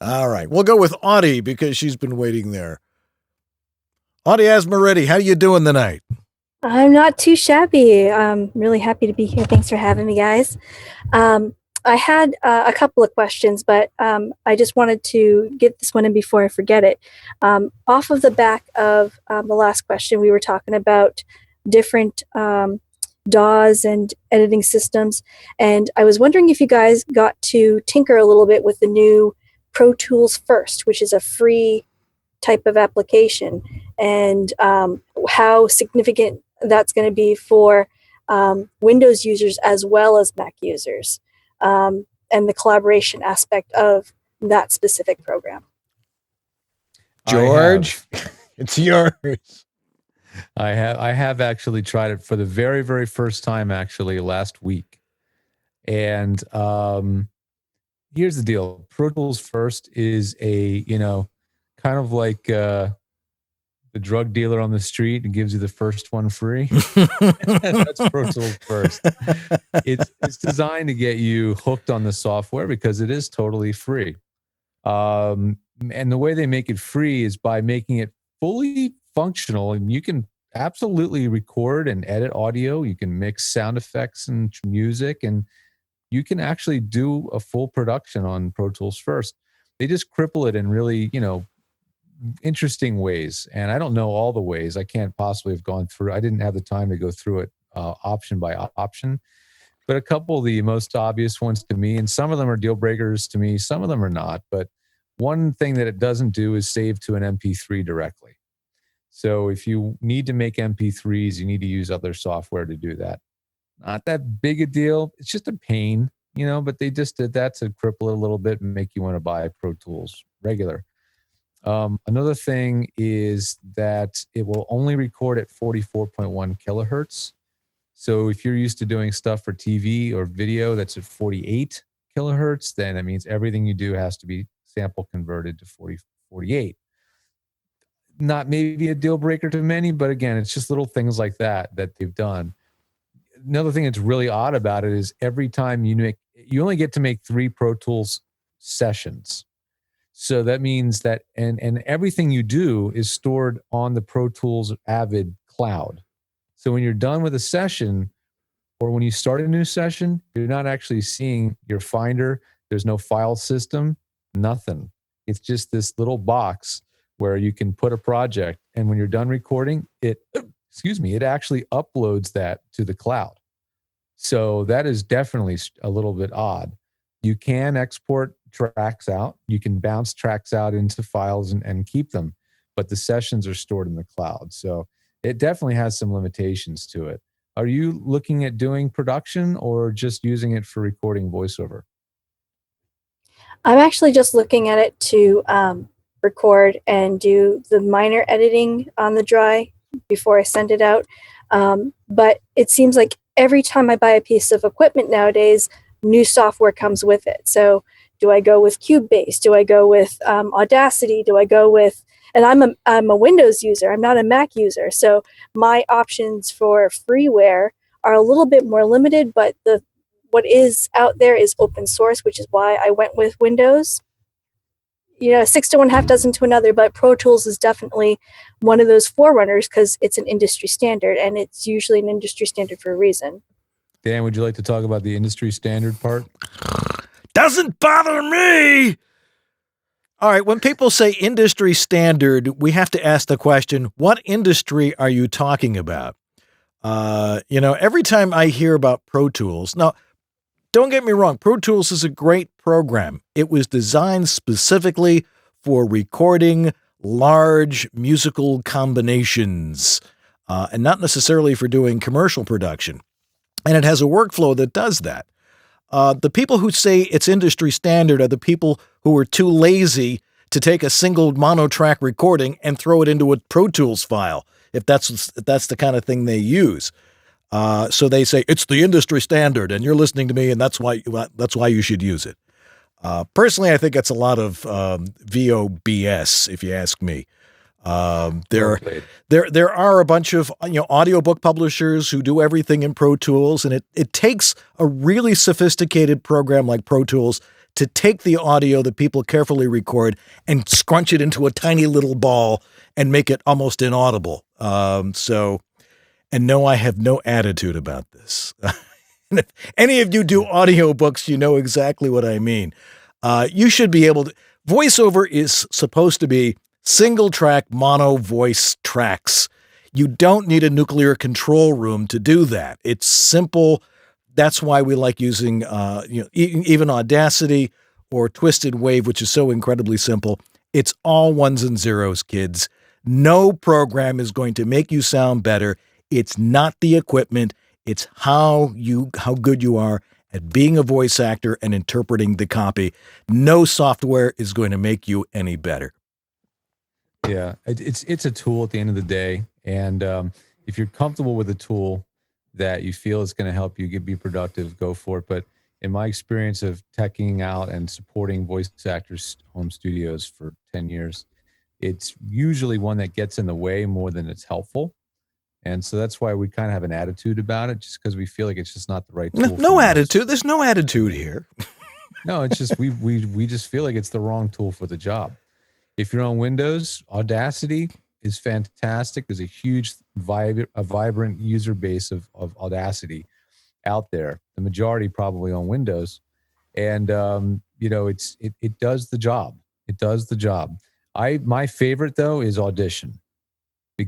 All right, we'll go with Audie because she's been waiting there. Audie Asmaretti, how you doing tonight? I'm not too shabby. I'm really happy to be here. Thanks for having me, guys. I had a couple of questions, but I just wanted to get this one in before I forget it. Off of the back of the last question, we were talking about different DAWs and editing systems, and I was wondering if you guys got to tinker a little bit with the new Pro Tools First, which is a free type of application, and how significant that's going to be for Windows users as well as Mac users, and the collaboration aspect of that specific program. George, it's yours. I have actually tried it for the very, very first time actually last week. And here's the deal. Pro Tools First is a, kind of like the drug dealer on the street and gives you the first one free. That's Pro Tools First. It's designed to get you hooked on the software because it is totally free. And the way they make it free is by making it fully functional, and you can absolutely record and edit audio. You can mix sound effects and music, and you can actually do a full production on Pro Tools First. They just cripple it in really, interesting ways. And I don't know all the ways. I can't possibly have gone through. I didn't have the time to go through it option by option. But a couple of the most obvious ones to me, and some of them are deal breakers to me, some of them are not. But one thing that it doesn't do is save to an MP3 directly. So if you need to make MP3s, you need to use other software to do that. Not that big a deal. It's just a pain, but they just did that to cripple it a little bit and make you want to buy Pro Tools regular. Another thing is that it will only record at 44.1 kilohertz. So if you're used to doing stuff for TV or video that's at 48 kilohertz, then it means everything you do has to be sample converted to 48. Not maybe a deal breaker to many, but again, it's just little things like that they've done. Another thing that's really odd about it is every time you only get to make 3 Pro Tools sessions. So that means that, and everything you do is stored on the Pro Tools Avid cloud. So when you're done with a session, or when you start a new session, you're not actually seeing your Finder. There's no file system, nothing. It's just this little box where you can put a project, and when you're done recording, it actually uploads that to the cloud. So that is definitely a little bit odd. You can export tracks out. You can bounce tracks out into files and keep them, but the sessions are stored in the cloud. So it definitely has some limitations to it. Are you looking at doing production or just using it for recording voiceover? I'm actually just looking at it to record and do the minor editing on the dry before I send it out. But it seems like every time I buy a piece of equipment nowadays, new software comes with it. So do I go with Cubase? Do I go with Audacity? Do I go with, and I'm a Windows user, I'm not a Mac user. So my options for freeware are a little bit more limited, but what is out there is open source, which is why I went with Windows. 6 to 1, half dozen to another, but Pro Tools is definitely one of those forerunners because it's an industry standard, and it's usually an industry standard for a reason. Dan, would you like to talk about the industry standard part? Doesn't bother me. All right, when people say industry standard, we have to ask the question, what industry are you talking about? Every time I hear about Pro Tools, now, don't get me wrong, Pro Tools is a great program. It was designed specifically for recording large musical combinations, and not necessarily for doing commercial production. And it has a workflow that does that. The people who say it's industry standard are the people who are too lazy to take a single mono-track recording and throw it into a Pro Tools file, if that's the kind of thing they use. So they say it's the industry standard, and you're listening to me, and that's why you should use it. Personally, I think it's a lot of VOBS, if you ask me. There are a bunch of audiobook publishers who do everything in Pro Tools, and it takes a really sophisticated program like Pro Tools to take the audio that people carefully record and scrunch it into a tiny little ball and make it almost inaudible. And no, I have no attitude about this. And if any of you do audiobooks, you know exactly what I mean. You should be able to. VoiceOver is supposed to be single track mono voice tracks. You don't need a nuclear control room to do that. It's simple. That's why we like using even Audacity or Twisted Wave, which is so incredibly simple. It's all ones and zeros, kids. No program is going to make you sound better. It's not the equipment. It's how good you are at being a voice actor and interpreting the copy. No software is going to make you any better. Yeah, it's a tool at the end of the day, and if you're comfortable with a tool that you feel is going to help you be productive, go for it. But in my experience of teching out and supporting voice actors' home studios for 10 years, it's usually one that gets in the way more than it's helpful. And so that's why we kind of have an attitude about it, just because we feel like it's just not the right tool. No attitude. There's no attitude here. No, it's just we just feel like it's the wrong tool for the job. If you're on Windows, Audacity is fantastic. There's a huge, vibrant user base of Audacity out there. The majority probably on Windows, and it does the job. It does the job. My favorite though is Audition.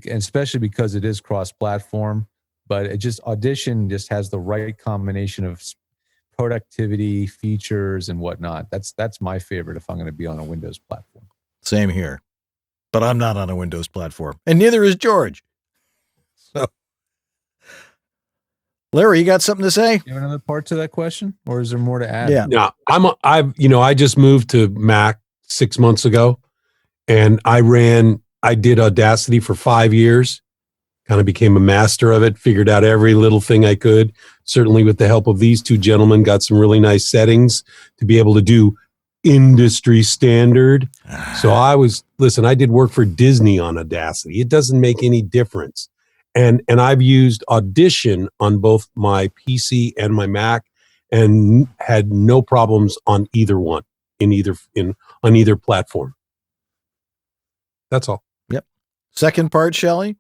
Especially because it is cross-platform, but Audition just has the right combination of productivity, features, and whatnot. That's my favorite if I'm going to be on a Windows platform. Same here, but I'm not on a Windows platform, and neither is George. So, Larry, you got something to say? You have another part to that question, or is there more to add? Yeah, I just moved to Mac 6 months ago, and I did Audacity for 5 years, kind of became a master of it, figured out every little thing I could. Certainly with the help of these two gentlemen, got some really nice settings to be able to do industry standard. So I did work for Disney on Audacity. It doesn't make any difference. And I've used Audition on both my PC and my Mac and had no problems on either one, on either platform. That's all. Yep. Second part, Shelley?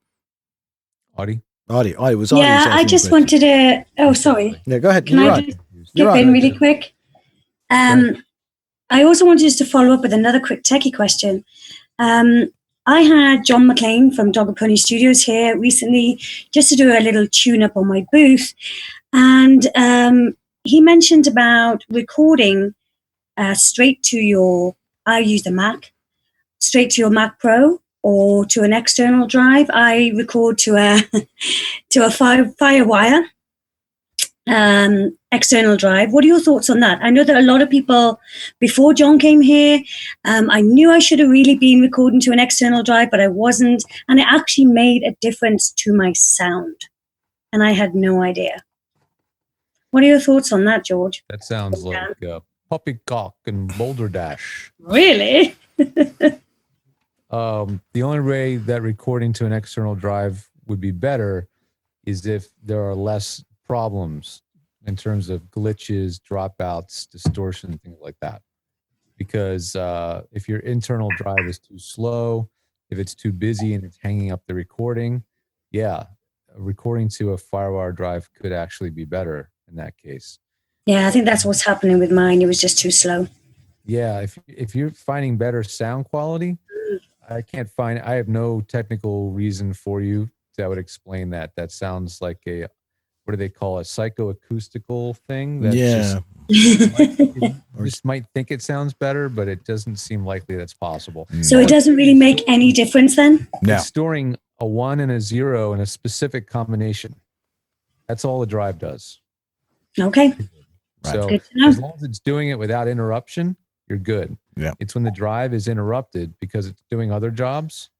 Audie. It was Audie. Yeah, I just wanted to... Oh, sorry. Yeah, go ahead. Can I just skip in really quick? I also wanted just to follow up with another quick techie question. I had John McLean from Dog and Pony Studios here recently just to do a little tune-up on my booth. And he mentioned about recording straight to I use the Mac, straight to your Mac Pro or to an external drive. I record to a FireWire external drive. What are your thoughts on that? I know that a lot of people before John came here, I knew I should have really been recording to an external drive, but I wasn't, and it actually made a difference to my sound, and I had no idea. What are your thoughts on that, George? That sounds like poppycock and boulder dash. Really? The only way that recording to an external drive would be better is if there are less problems in terms of glitches, dropouts, distortion, things like that. Because if your internal drive is too slow, if it's too busy and it's hanging up the recording, recording to a FireWire drive could actually be better in that case. Yeah, I think that's what's happening with mine. It was just too slow. Yeah, if you're finding better sound quality, I have no technical reason for you that would explain that. That sounds like a, what do they call it, psychoacoustical thing? That just might think it sounds better, but it doesn't seem likely that's possible. So it doesn't really make any difference then? No. It's storing a 1 and a 0 in a specific combination. That's all the drive does. Okay. So Good to know. as long as it's doing it without interruption, you're good. Yeah. It's when the drive is interrupted because it's doing other jobs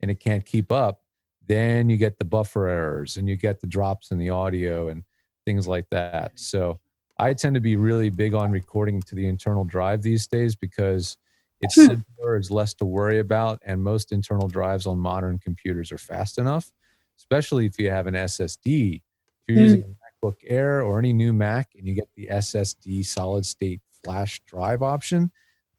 and it can't keep up, then you get the buffer errors and you get the drops in the audio and things like that. So I tend to be really big on recording to the internal drive these days because it's simpler, it's less to worry about, and most internal drives on modern computers are fast enough, especially if you have an SSD. If you're using a MacBook Air or any new Mac and you get the SSD solid state flash drive option,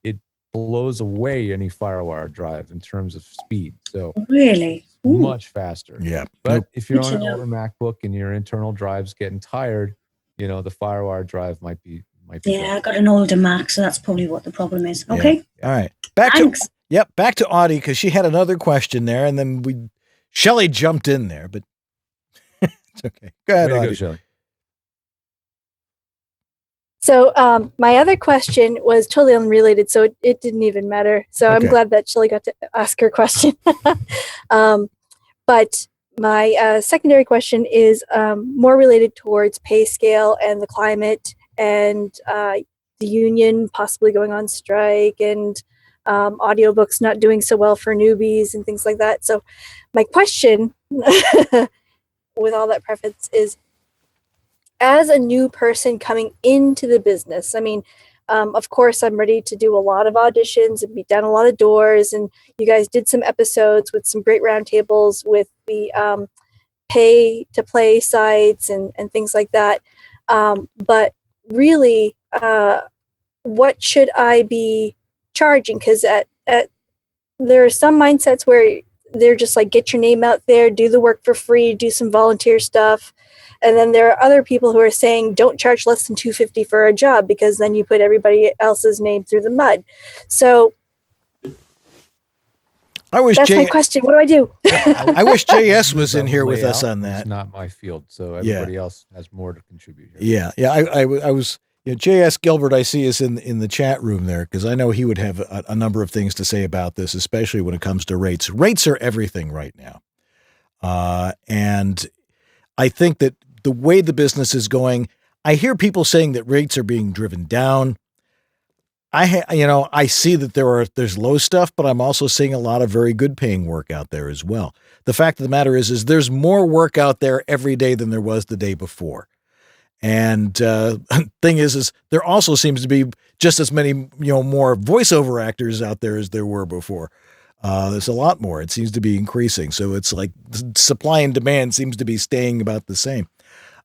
it blows away any FireWire drive in terms of speed. So really much faster. Yeah. But if you're on an older MacBook and your internal drive's getting tired, the FireWire drive might be I got an older Mac, so that's probably what the problem is. Okay. Yeah. All right. Thanks. Back to Audie, because she had another question there, and then Shelley jumped in there, but it's okay. Go ahead, Audie. Shelley. So my other question was totally unrelated, so it didn't even matter. So Okay. I'm glad that Shelley got to ask her question. But my secondary question is more related towards pay scale and the climate and the union possibly going on strike and audiobooks not doing so well for newbies and things like that. So my question, with all that preface, is as a new person coming into the business, I mean, of course, I'm ready to do a lot of auditions and beat down a lot of doors. And you guys did some episodes with some great roundtables with the pay to play sites and things like that. But really, what should I be charging? Because there are some mindsets where they're just like, get your name out there, do the work for free, do some volunteer stuff. And then there are other people who are saying, don't charge less than $250 for a job, because then you put everybody else's name through the mud. So that's my question. What do I do? I wish JS was in here with us on that. It's not my field, so everybody else has more to contribute here. Yeah. I was. JS Gilbert, I see, is in the chat room there, because I know he would have a number of things to say about this, especially when it comes to rates. Rates are everything right now, and I think that the way the business is going, I hear people saying that rates are being driven down. I see that there's low stuff, but I'm also seeing a lot of very good paying work out there as well. The fact of the matter is there's more work out there every day than there was the day before. And thing is there also seems to be just as many, more voiceover actors out there as there were before. There's a lot more. It seems to be increasing. So it's like supply and demand seems to be staying about the same.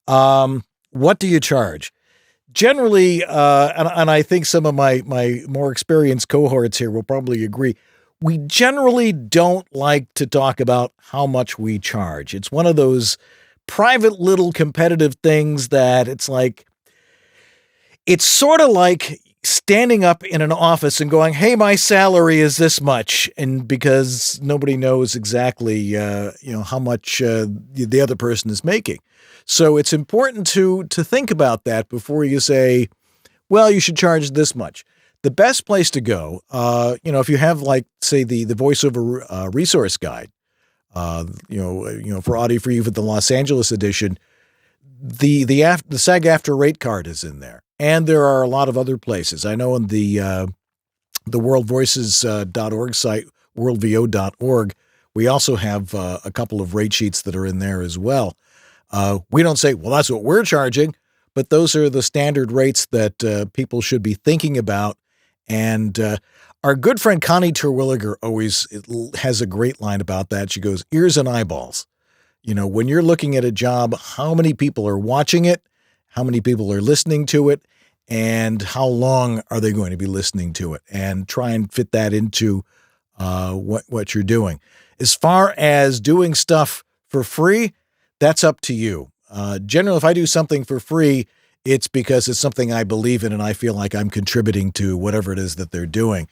What do you charge? Generally, and I think some of my more experienced cohorts here will probably agree, we generally don't like to talk about how much we charge. It's one of those private little competitive things that it's sort of like standing up in an office and going, hey, my salary is this much. And because nobody knows exactly, how much the other person is making. So it's important to think about that before you say, well, you should charge this much. the best place to go, if you have like, say, the voiceover resource guide, for Audio for You for the Los Angeles edition, the SAG-AFTRA rate card is in there. And there are a lot of other places. I know in the worldvoices.org site, worldvo.org, we also have a couple of rate sheets that are in there as well. We don't say, well, that's what we're charging, but those are the standard rates that people should be thinking about. And our good friend Connie Terwilliger always has a great line about that. She goes, ears and eyeballs. When you're looking at a job, how many people are watching it, how many people are listening to it, and how long are they going to be listening to it, and try and fit that into what you're doing. As far as doing stuff for free, that's up to you. Generally, if I do something for free, it's because it's something I believe in and I feel like I'm contributing to whatever it is that they're doing.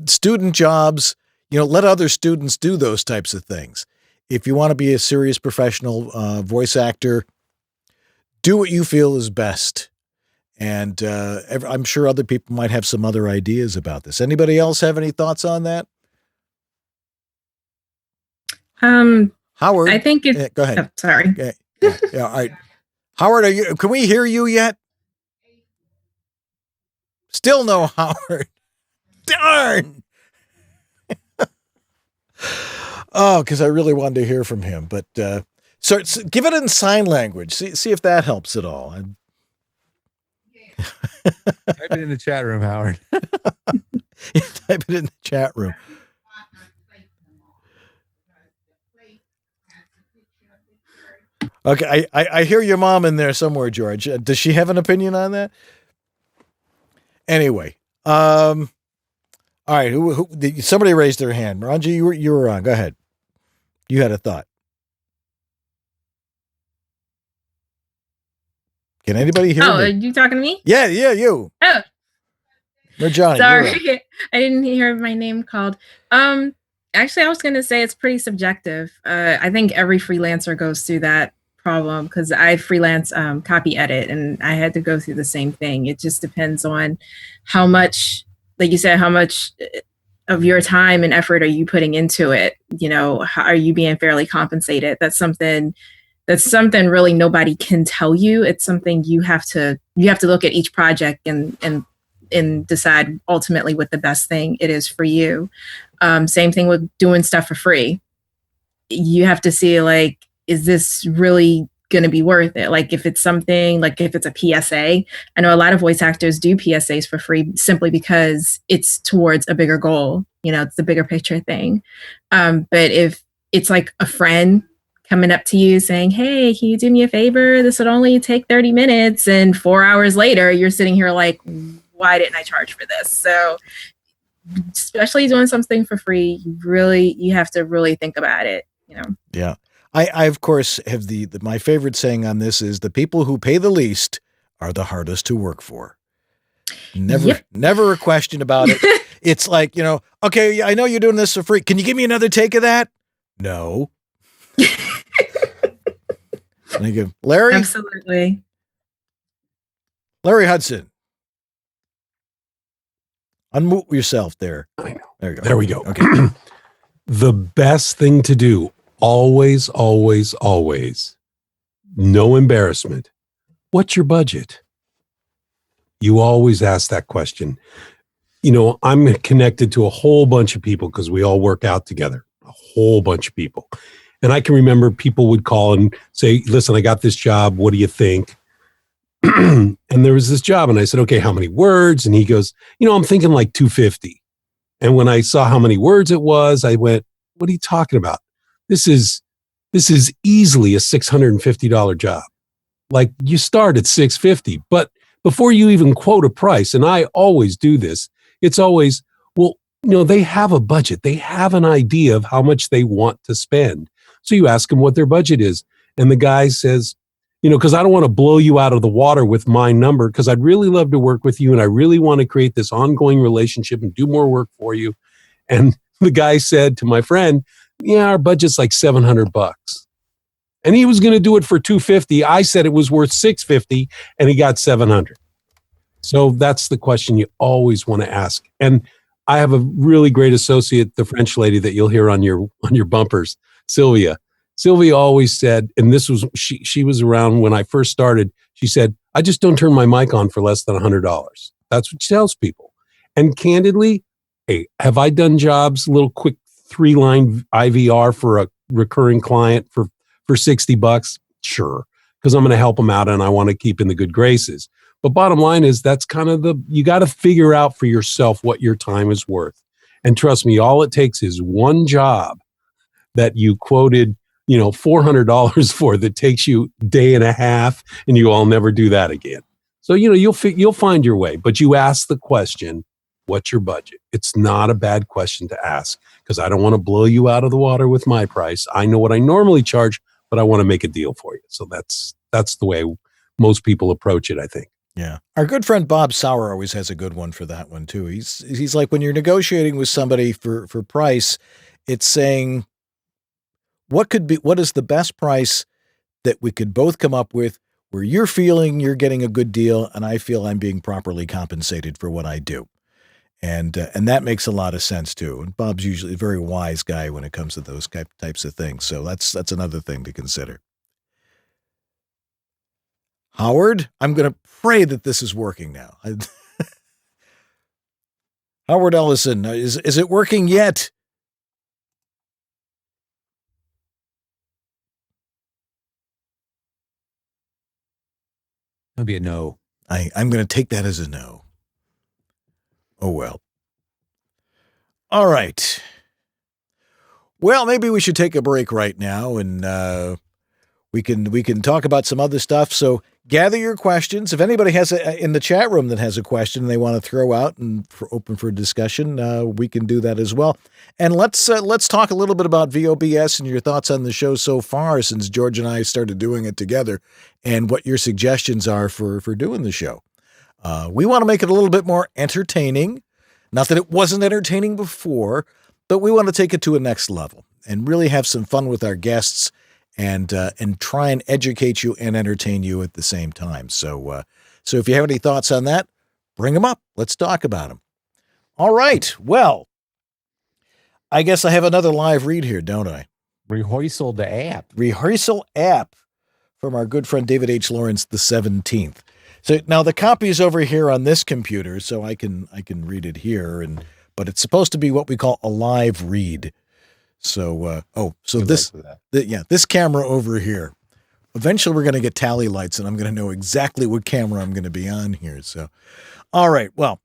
Student jobs, let other students do those types of things. If you want to be a serious professional voice actor, do what you feel is best. And I'm sure other people might have some other ideas about this. Anybody else have any thoughts on that? Howard, I think it's. Go ahead. Oh, sorry. Okay. Yeah. All right. Howard, can we hear you yet? Still no Howard. Darn. Oh, because I really wanted to hear from him. But so give it in sign language. See if that helps at all. Type it in the chat room, Howard. Type it in the chat room. Okay, I hear your mom in there somewhere, George. Does she have an opinion on that? Anyway, all right. Who somebody raised their hand. Ranji, you were on. Go ahead. You had a thought. Can anybody hear me? Are you talking to me? Yeah, you. Oh. No, Johnny. Sorry, I didn't hear my name called. Actually, I was going to say it's pretty subjective. I think every freelancer goes through that problem because I freelance copy edit and I had to go through the same thing. It just depends on how much, like you said, how much of your time and effort are you putting into it? How are you being fairly compensated? That's something really nobody can tell you. It's something you have to look at each project and decide ultimately what the best thing it is for you. Same thing with doing stuff for free. You have to see, like, is this really going to be worth it? Like if it's something, like if it's a PSA, I know a lot of voice actors do PSAs for free simply because it's towards a bigger goal. It's the bigger picture thing. But if it's like a friend coming up to you saying, hey, can you do me a favor? This would only take 30 minutes. And 4 hours later, you're sitting here like, why didn't I charge for this? So especially doing something for free, you have to really think about it, Yeah. I of course have my favorite saying on this is the people who pay the least are the hardest to work for. Never a question about it. It's like, okay, I know you're doing this for free. Can you give me another take of that? No. Thank you. Larry? Absolutely. Larry Hudson. Unmute yourself there. I know. There you go. There we go. Okay. The best thing to do, always, always, always, no embarrassment. What's your budget? You always ask that question. I'm connected to a whole bunch of people because we all work out together, a whole bunch of people. And I can remember people would call and say, listen, I got this job. What do you think? And there was this job and I said, okay, how many words? And he goes, I'm thinking like 250. And when I saw how many words it was, I went, what are you talking about? This is easily a $650 job. Like you start at 650, but before you even quote a price, and I always do this, it's always, well, they have a budget. They have an idea of how much they want to spend. So you ask them what their budget is. And the guy says, because I don't want to blow you out of the water with my number, because I'd really love to work with you. And I really want to create this ongoing relationship and do more work for you. And the guy said to my friend, yeah, our budget's like $700. And he was going to do it for $250. I said it was worth $650 and he got $700. So that's the question you always want to ask. And I have a really great associate, the French lady that you'll hear on your bumpers, Sylvia. Sylvia always said, and this was she was around when I first started. She said, "I just don't turn my mic on for less than $100." That's what she tells people. And candidly, hey, have I done jobs, little quick 3-line IVR for a recurring client for $60? Sure, because I'm going to help them out and I want to keep in the good graces. But bottom line is that's kind of you got to figure out for yourself what your time is worth. And trust me, all it takes is one job that you quoted, $400 for that takes you a day and a half, and you'll never do that again. So, you'll find your way, but you ask the question, what's your budget? It's not a bad question to ask, because I don't want to blow you out of the water with my price. I know what I normally charge, but I want to make a deal for you. So that's the way most people approach it, I think. Yeah. Our good friend Bob Sauer always has a good one for that one too. He's like, when you're negotiating with somebody for price, it's saying, what is the best price that we could both come up with where you're feeling you're getting a good deal and I feel I'm being properly compensated for what I do. And that makes a lot of sense too. And Bob's usually a very wise guy when it comes to those types of things. So that's another thing to consider. Howard, I'm going to pray that this is working now. Howard Ellison, is it working yet? That'll be a no. I'm going to take that as a no. Oh, well. All right. Well, maybe we should take a break right now and we can talk about some other stuff. So gather your questions. If anybody has in the chat room that has a question they want to throw out and open for discussion, we can do that as well. And let's talk a little bit about VOBS and your thoughts on the show so far since George and I started doing it together, and what your suggestions are for doing the show. We want to make it a little bit more entertaining. Not that it wasn't entertaining before, but we want to take it to a next level and really have some fun with our guests and try and educate you and entertain you at the same time. So if you have any thoughts on that, bring them up. Let's talk about them. All right. Well, I guess I have another live read here, don't I? Rehearsal app from our good friend David H. Lawrence, the 17th. So now the copy is over here on this computer, so I can read it here, but it's supposed to be what we call a live read. So this camera over here. Eventually we're going to get tally lights and I'm going to know exactly what camera I'm going to be on here. So, all right. Well,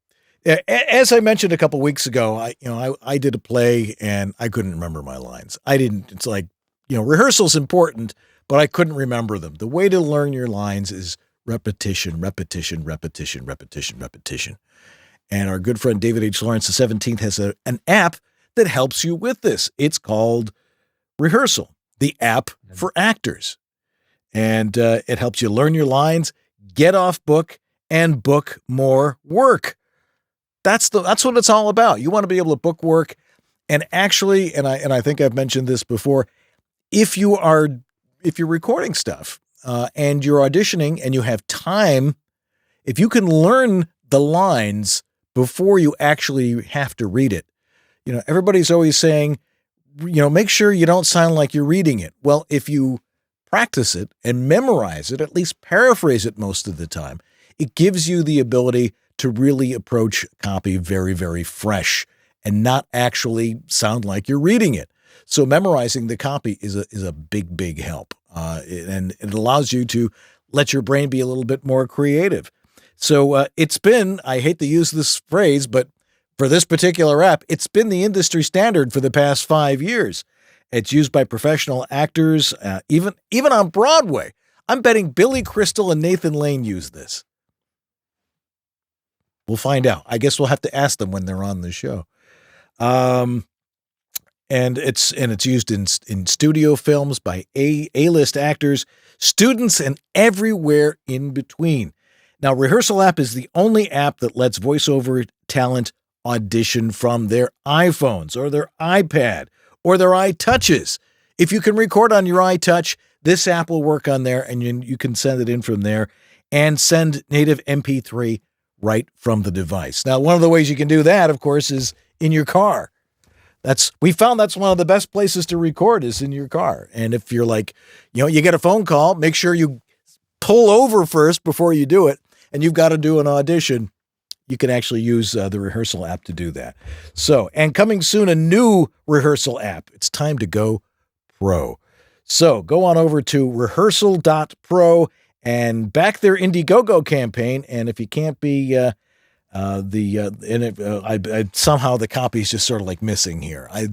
as I mentioned a couple weeks ago, I did a play and I couldn't remember my lines. It's like, rehearsal's important, but I couldn't remember them. The way to learn your lines is repetition. And our good friend David H. Lawrence, the 17th, has an app that helps you with this. It's called Rehearsal, the app for actors. And it helps you learn your lines, get off book, and book more work. That's what it's all about. You want to be able to book work. And actually, and I think I've mentioned this before, if you're recording stuff and you're auditioning and you have time, if you can learn the lines before you actually have to read it, everybody's always saying, make sure you don't sound like you're reading it. Well, if you practice it and memorize it, at least paraphrase it most of the time, it gives you the ability to really approach copy very, very fresh and not actually sound like you're reading it. So memorizing the copy is a big, big help. And it allows you to let your brain be a little bit more creative. So it's been, I hate to use this phrase, but for this particular app, it's been the industry standard for the past 5 years. It's used by professional actors, even on Broadway. I'm betting Billy Crystal and Nathan Lane use this. We'll find out. I guess we'll have to ask them when they're on the show. And it's used in studio films by A-list actors, students, and everywhere in between. Now, Rehearsal app is the only app that lets voiceover talent audition from their iPhones or their iPad or their iTouches. If you can record on your iTouch, this app will work on there and you can send it in from there and send native MP3 right from the device. Now, one of the ways you can do that, of course, is in your car. We found that's one of the best places to record is in your car. And if you're like, you get a phone call, make sure you pull over first before you do it, and you've got to do an audition. You can actually use the rehearsal app to do that. So, and coming soon, a new rehearsal app. It's time to go pro. So go on over to rehearsal.pro and back their Indiegogo campaign. And if you can't be somehow the copy's just sort of like missing here. I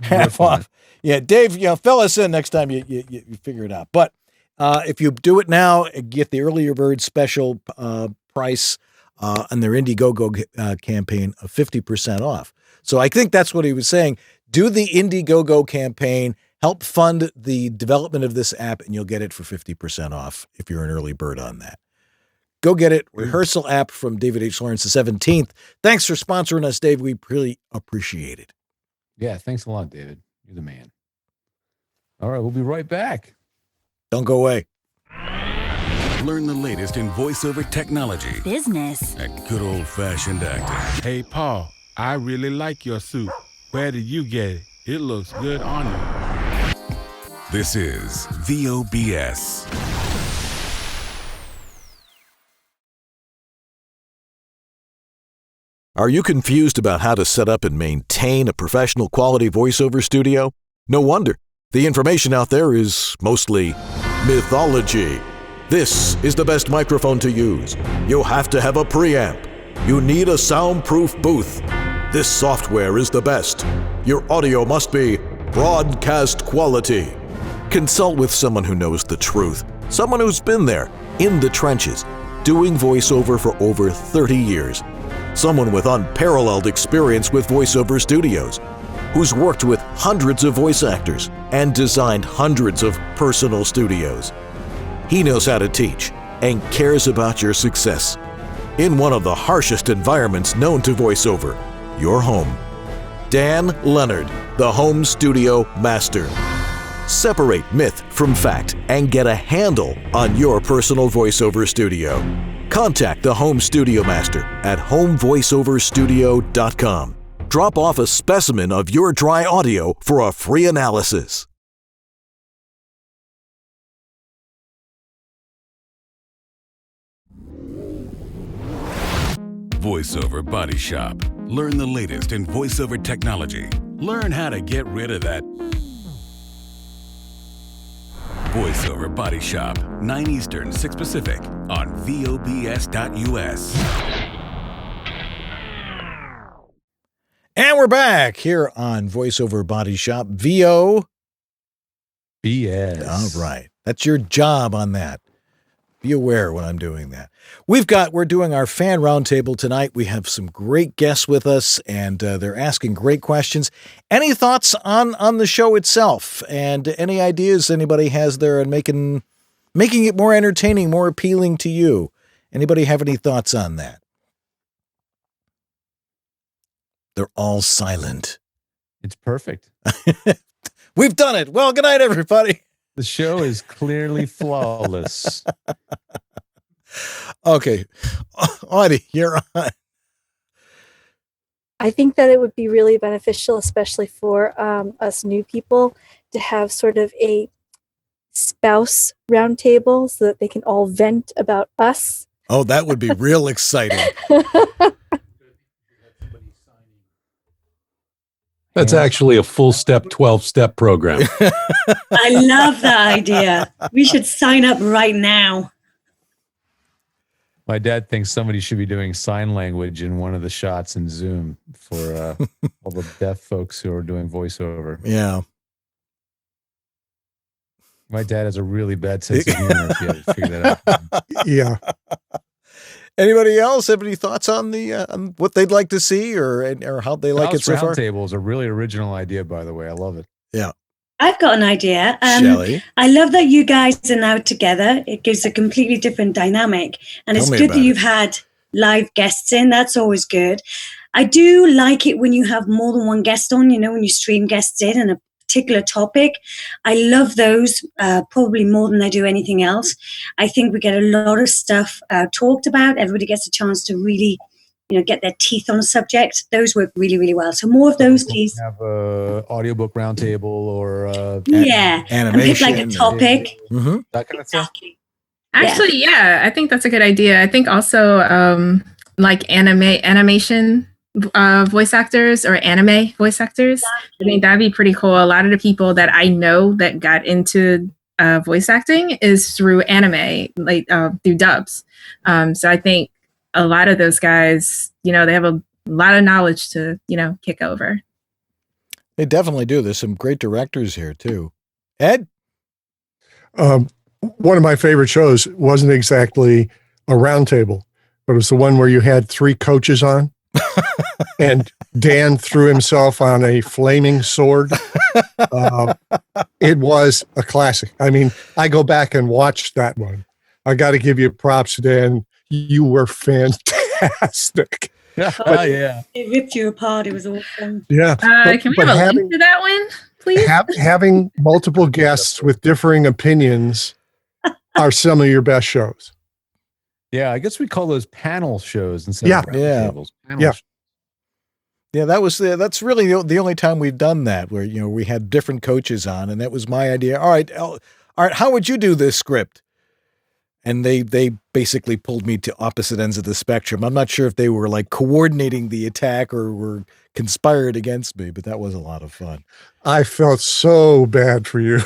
half off. Yeah, Dave, fill us in next time you figure it out. But if you do it now, get the earlier bird special price on their Indiegogo campaign of 50% off. So I think that's what he was saying. Do the Indiegogo campaign, help fund the development of this app, and you'll get it for 50% off if you're an early bird on that. Go get it. Rehearsal app from David H. Lawrence the 17th. Thanks for sponsoring us, Dave. We really appreciate it. Yeah, thanks a lot, David. You're the man. All right, we'll be right back. Don't go away. Learn the latest in voiceover technology. Business. That good old-fashioned acting. Hey, Paul, I really like your suit. Where did you get it? It looks good on you. This is VOBS. Are you confused about how to set up and maintain a professional quality voiceover studio? No wonder. The information out there is mostly mythology. This is the best microphone to use. You'll have to have a preamp. You need a soundproof booth. This software is the best. Your audio must be broadcast quality. Consult with someone who knows the truth. Someone who's been there, in the trenches, doing voiceover for over 30 years. Someone with unparalleled experience with voiceover studios, who's worked with hundreds of voice actors and designed hundreds of personal studios. He knows how to teach and cares about your success. In one of the harshest environments known to voiceover, your home. Dan Leonard, the Home Studio Master. Separate myth from fact and get a handle on your personal voiceover studio. Contact the Home Studio Master at homevoiceoverstudio.com. Drop off a specimen of your dry audio for a free analysis. VoiceOver Body Shop. Learn the latest in voiceover technology. Learn how to get rid of that VoiceOver Body Shop, 9 Eastern, 6 Pacific, on VOBS.us. And we're back here on VoiceOver Body Shop, VOBS. All right. That's your job on that. Be aware when I'm doing that. We're doing our fan roundtable tonight. We have some great guests with us, and they're asking great questions. Any thoughts on the show itself, and any ideas anybody has there and making it more entertaining, more appealing to you? Anybody have any thoughts on that? They're all silent. It's perfect. We've done it. Well, good night, everybody. The show is clearly flawless. Okay. Audie, you're on. I think that it would be really beneficial, especially for us new people, to have sort of a spouse roundtable so that they can all vent about us. Oh, that would be real exciting. That's actually a full step, 12-step program. I love that idea. We should sign up right now. My dad thinks somebody should be doing sign language in one of the shots in Zoom for all the deaf folks who are doing voiceover. Yeah. My dad has a really bad sense of humor if you had to figure that out. Yeah. Anybody else have any thoughts on on what they'd like to see or how they like it so far? Roundtable is a really original idea, by the way. I love it. Yeah. I've got an idea. Shelley? I love that you guys are now together. It gives a completely different dynamic. And it's good that you've had live guests in. That's always good. I do like it when you have more than one guest on, when you stream guests in and a particular topic. I love those probably more than I do anything else. I think we get a lot of stuff talked about. Everybody gets a chance to really, get their teeth on a subject. Those work really, really well. So more of those, please. Have a audiobook roundtable or animation, and pick like a topic, that kind of stuff. Actually, yeah, I think that's a good idea. I think also like animation voice actors or anime voice actors. I think that'd be pretty cool. A lot of the people that I know that got into voice acting is through anime, like through dubs. So I think a lot of those guys, they have a lot of knowledge to, kick over. They definitely do. There's some great directors here too. Ed? One of my favorite shows wasn't exactly a roundtable, but it was the one where you had 3 coaches on and Dan threw himself on a flaming sword. It was a classic. I mean, I go back and watch that one. I got to give you props, Dan. You were fantastic. Yeah. It ripped you apart. It was awesome. Yeah. Can we have a link to that one, please? Having multiple guests with differing opinions are some of your best shows. Yeah, I guess we call those panel shows instead of roundtables. Yeah, that's really the only time we've done that, where we had different coaches on, and that was my idea. All right, how would you do this script? And they basically pulled me to opposite ends of the spectrum. I'm not sure if they were like coordinating the attack or were conspired against me, but that was a lot of fun. I felt so bad for you.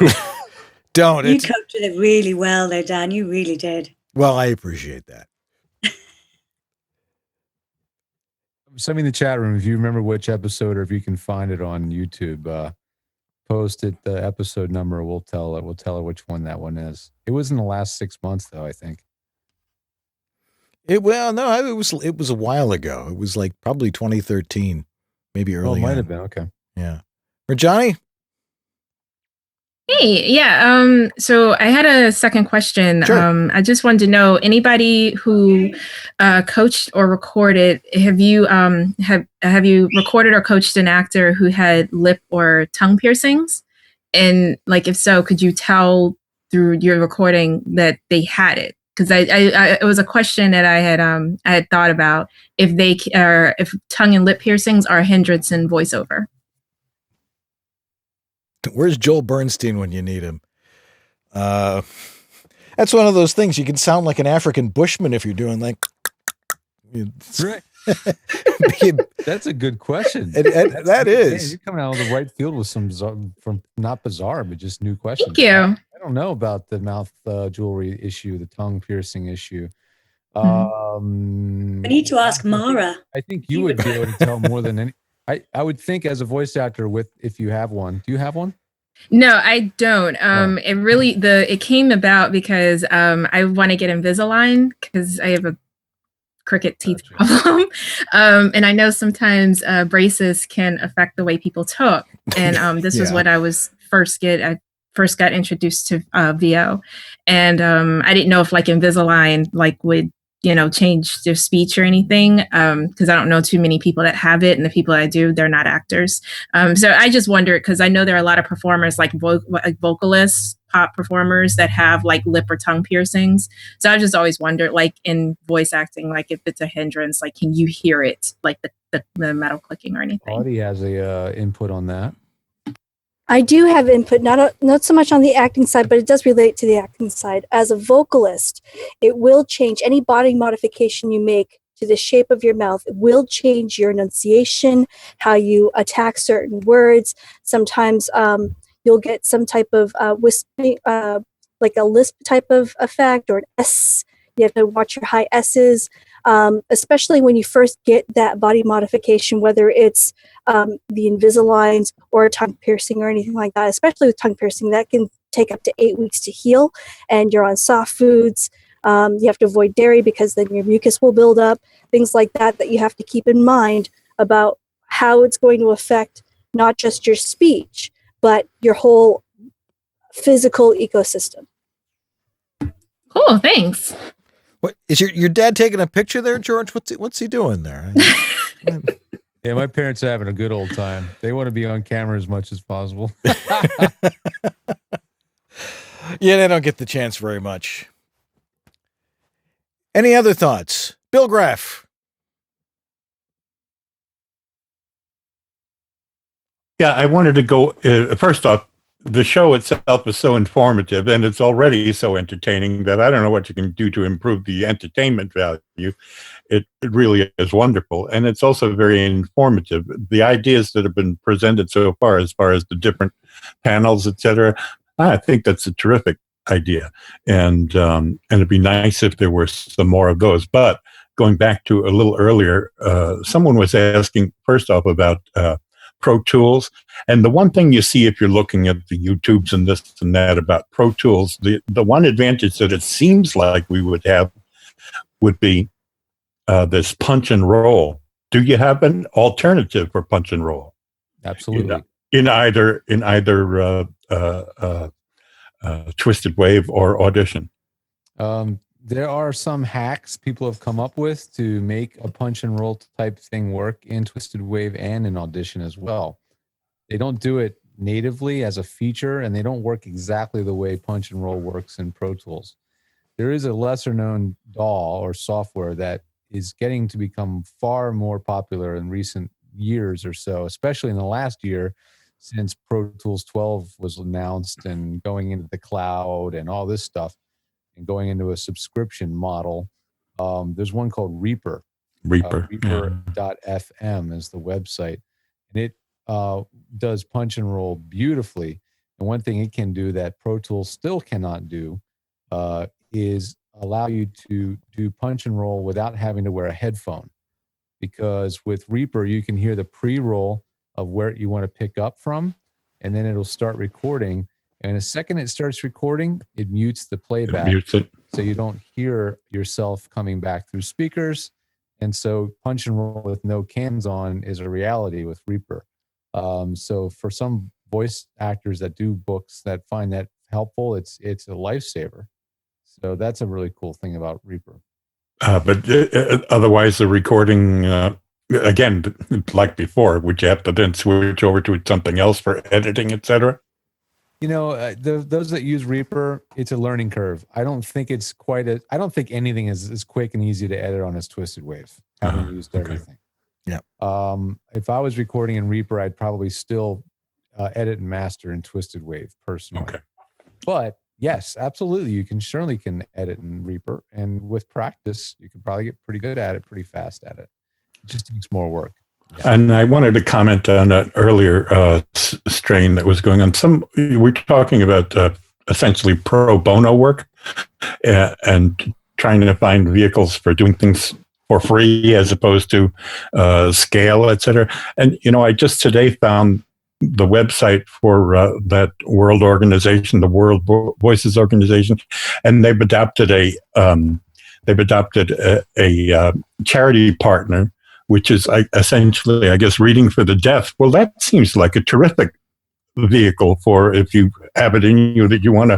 Don't. You coached it really well there, Dan. You really did. Well, I appreciate that. Send me in the chat room if you remember which episode, or if you can find it on YouTube. Post it, the episode number. We'll tell her which one that one is. It was in the last 6 months, though, I think. It was a while ago. It was like probably 2013, maybe early. Oh, it might have been. Okay. Yeah. Rajani? Hey, yeah. So I had a second question. Sure. I just wanted to know, anybody who coached or recorded, have you recorded or coached an actor who had lip or tongue piercings? And like, if so, could you tell through your recording that they had it? Because it was a question that I had thought about, if tongue and lip piercings are a hindrance in voiceover. Where's Joel Bernstein when you need him? That's one of those things. You can sound like an African bushman if you're doing like. Right. That's a good question. That is. You're coming out of the right field with some not bizarre, but just new questions. Thank you. I don't know about the mouth jewelry issue, the tongue piercing issue. I need to ask Mara. I think you would be able to tell more than any. I would think as a voice actor, if you have one. Do you have one? No, I don't. It came about because I want to get Invisalign because I have a crooked teeth problem. And I know sometimes braces can affect the way people talk. And this was what I was first got introduced to VO. And I didn't know if like Invisalign would change their speech or anything, because I don't know too many people that have it, and the people I do, they're not actors. So I just wondered, because I know there are a lot of performers, like vocalists, pop performers that have like lip or tongue piercings. So I just always wondered, like in voice acting, like if it's a hindrance, like can you hear it, like the metal clicking or anything? Audie has a input on that. I do have input, not so much on the acting side, but it does relate to the acting side. As a vocalist, it will change any body modification you make to the shape of your mouth. It will change your enunciation, how you attack certain words. Sometimes you'll get some type of wisping, like a lisp type of effect, or an S. You have to watch your high S's. Especially when you first get that body modification, whether it's the Invisaligns or a tongue piercing or anything like that. Especially with tongue piercing, that can take up to 8 weeks to heal, and you're on soft foods. You have to avoid dairy because then your mucus will build up, things like that you have to keep in mind about how it's going to affect not just your speech, but your whole physical ecosystem. Cool, thanks. What is your dad taking a picture there, George? What's he doing there? Yeah, my parents are having a good old time. They want to be on camera as much as possible. Yeah, they don't get the chance very much. Any other thoughts? Bill Graff. Yeah, I wanted to go, first off, the show itself is so informative and it's already so entertaining that I don't know what you can do to improve the entertainment value. It really is wonderful. And it's also very informative. The ideas that have been presented so far, as far as the different panels, et cetera, I think that's a terrific idea. And it'd be nice if there were some more of those. But going back to a little earlier, someone was asking, first off, about Pro Tools. And the one thing you see if you're looking at the YouTubes and this and that about Pro Tools, the one advantage that it seems like we would have would be this punch and roll. Do you have an alternative for punch and roll? Absolutely. In either Twisted Wave or Audition. There are some hacks people have come up with to make a punch and roll type thing work in Twisted Wave and in Audition as well. They don't do it natively as a feature, and they don't work exactly the way punch and roll works in Pro Tools. There is a lesser known DAW or software that is getting to become far more popular in recent years or so, especially in the last year since Pro Tools 12 was announced and going into the cloud and all this stuff. And going into a subscription model. There's one called Reaper. Reaper.fm is the website. And it does punch and roll beautifully. And one thing it can do that Pro Tools still cannot do is allow you to do punch and roll without having to wear a headphone. Because with Reaper, you can hear the pre-roll of where you want to pick up from, and then it'll start recording. And the second it starts recording, it mutes the playback. So you don't hear yourself coming back through speakers. And so punch and roll with no cans on is a reality with Reaper. So for some voice actors that do books that find that helpful, it's a lifesaver. So that's a really cool thing about Reaper. But otherwise, the recording, again, like before, would you have to then switch over to something else for editing, et cetera? You know, those that use Reaper, it's a learning curve. I don't think it's I don't think anything is as quick and easy to edit on as Twisted Wave, having used everything. Yeah. If I was recording in Reaper, I'd probably still edit and master in Twisted Wave personally. Okay. But yes, absolutely. You certainly can edit in Reaper. And with practice, you can probably get pretty good at it, pretty fast at it. It just takes more work. Yeah. And I wanted to comment on that earlier strain that was going on. We're talking about essentially pro bono work and trying to find vehicles for doing things for free as opposed to scale, et cetera. And, I just today found the website for that world organization, the World Voices Organization, and they've adopted a charity partner, which is essentially, I guess, reading for the deaf. Well, that seems like a terrific vehicle for if you have it in you that you want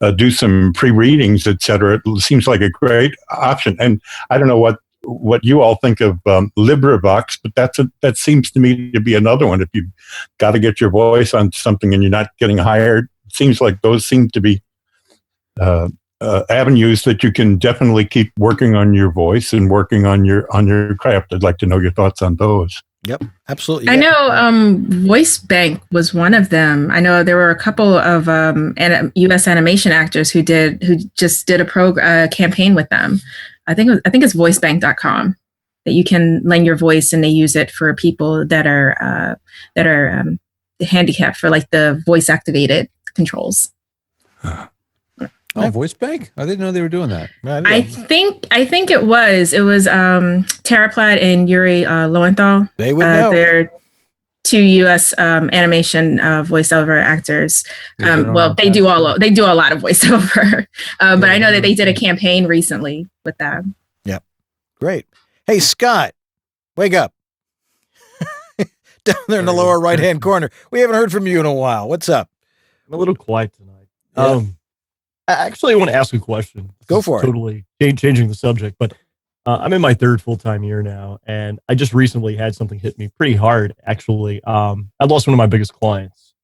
to do some pre-readings, et cetera. It seems like a great option. And I don't know what you all think of LibriVox, but that seems to me to be another one. If you've got to get your voice on something and you're not getting hired, it seems like those seem to be avenues that you can definitely keep working on your voice and working on your craft. I'd like to know your thoughts on those. Yep, absolutely. I know Voice Bank was one of them. I know there were a couple of U.S. animation actors who just did a campaign with them. I think it's voicebank.com that you can lend your voice, and they use it for people that are handicapped for like the voice activated controls. Oh, Voice Bank? I didn't know they were doing that. I think it was Tara Platt and Yuri Lowenthal. They would know. They're two U.S. Animation voiceover actors. They do a lot of voiceover, but I know that they did a campaign recently with that. Yep, great. Hey, Scott, wake up! Down there in the lower right-hand corner. We haven't heard from you in a while. What's up? I'm a little quiet tonight. Yeah. Actually, I want to ask a question. Go for it. Totally changing the subject, but I'm in my third full-time year now, and I just recently had something hit me pretty hard, actually. I lost one of my biggest clients.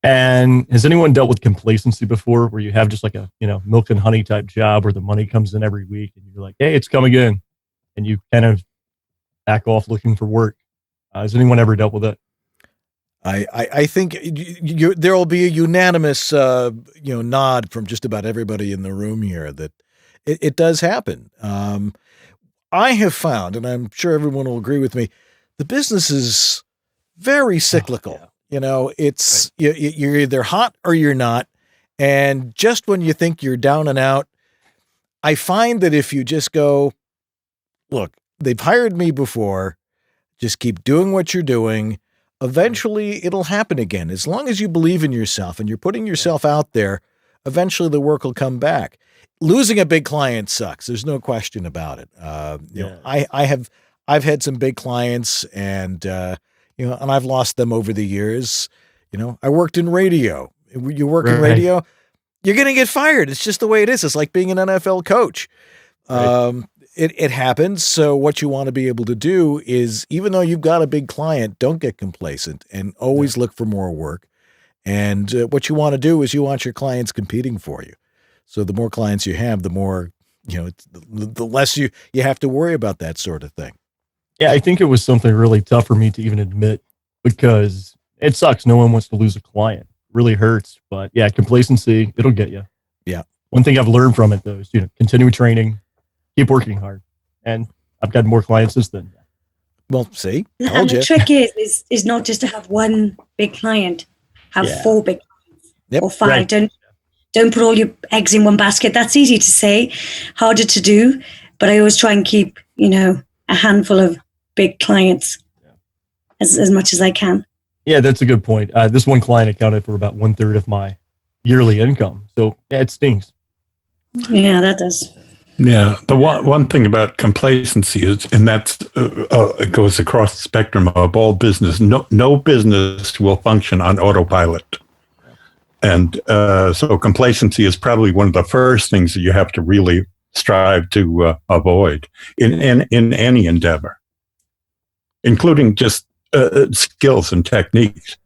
And has anyone dealt with complacency before, where you have just like a, milk and honey type job where the money comes in every week and you're like, hey, it's coming in, and you kind of back off looking for work? Has anyone ever dealt with it? I think there will be a unanimous, nod from just about everybody in the room here that it does happen. I have found, and I'm sure everyone will agree with me, the business is very cyclical. It's you're either hot or you're not. And just when you think you're down and out, I find that if you just go, look, they've hired me before, just keep doing what you're doing. Eventually it'll happen again. As long as you believe in yourself and you're putting yourself out there, eventually the work will come back. Losing a big client sucks. There's no question about it. I've had some big clients and I've lost them over the years. I worked in radio. You work in radio, you're going to get fired. It's just the way it is. It's like being an NFL coach. It happens. So what you want to be able to do is, even though you've got a big client, don't get complacent and always look for more work. And what you want to do is you want your clients competing for you. So the more clients you have, the more, the less you have to worry about that sort of thing. Yeah, I think it was something really tough for me to even admit, because it sucks. No one wants to lose a client. It really hurts. But yeah, complacency, it'll get you. Yeah. One thing I've learned from it, though, is continue training, keep working hard, and I've got more clients since then. Well, see, and the trick is not just to have one big client, have 4 big clients or 5. Right. Don't put all your eggs in one basket. That's easy to say, harder to do. But I always try and keep, a handful of big clients as much as I can. Yeah, that's a good point. This one client accounted for about 1/3 of my yearly income. So yeah, it stings. Yeah, that does. Yeah, the one thing about complacency is, and that's it goes across the spectrum of all business. No business will function on autopilot, and so complacency is probably one of the first things that you have to really strive to avoid in any endeavor, including just skills and techniques.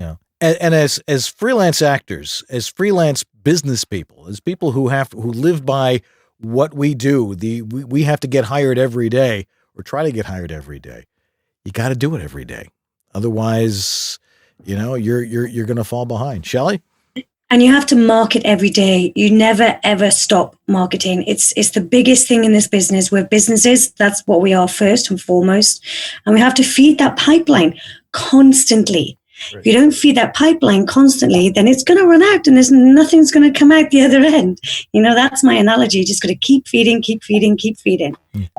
Yeah, and as freelance actors, as freelance business people, as people who live by what we do, we have to get hired every day, or try to get hired every day. You got to do it every day, otherwise, you're going to fall behind. Shelley? And you have to market every day. You never ever stop marketing. It's the biggest thing in this business. We're businesses. That's what we are first and foremost, and we have to feed that pipeline constantly. If you don't feed that pipeline constantly, then it's going to run out and nothing's going to come out the other end. That's my analogy. Just got to keep feeding.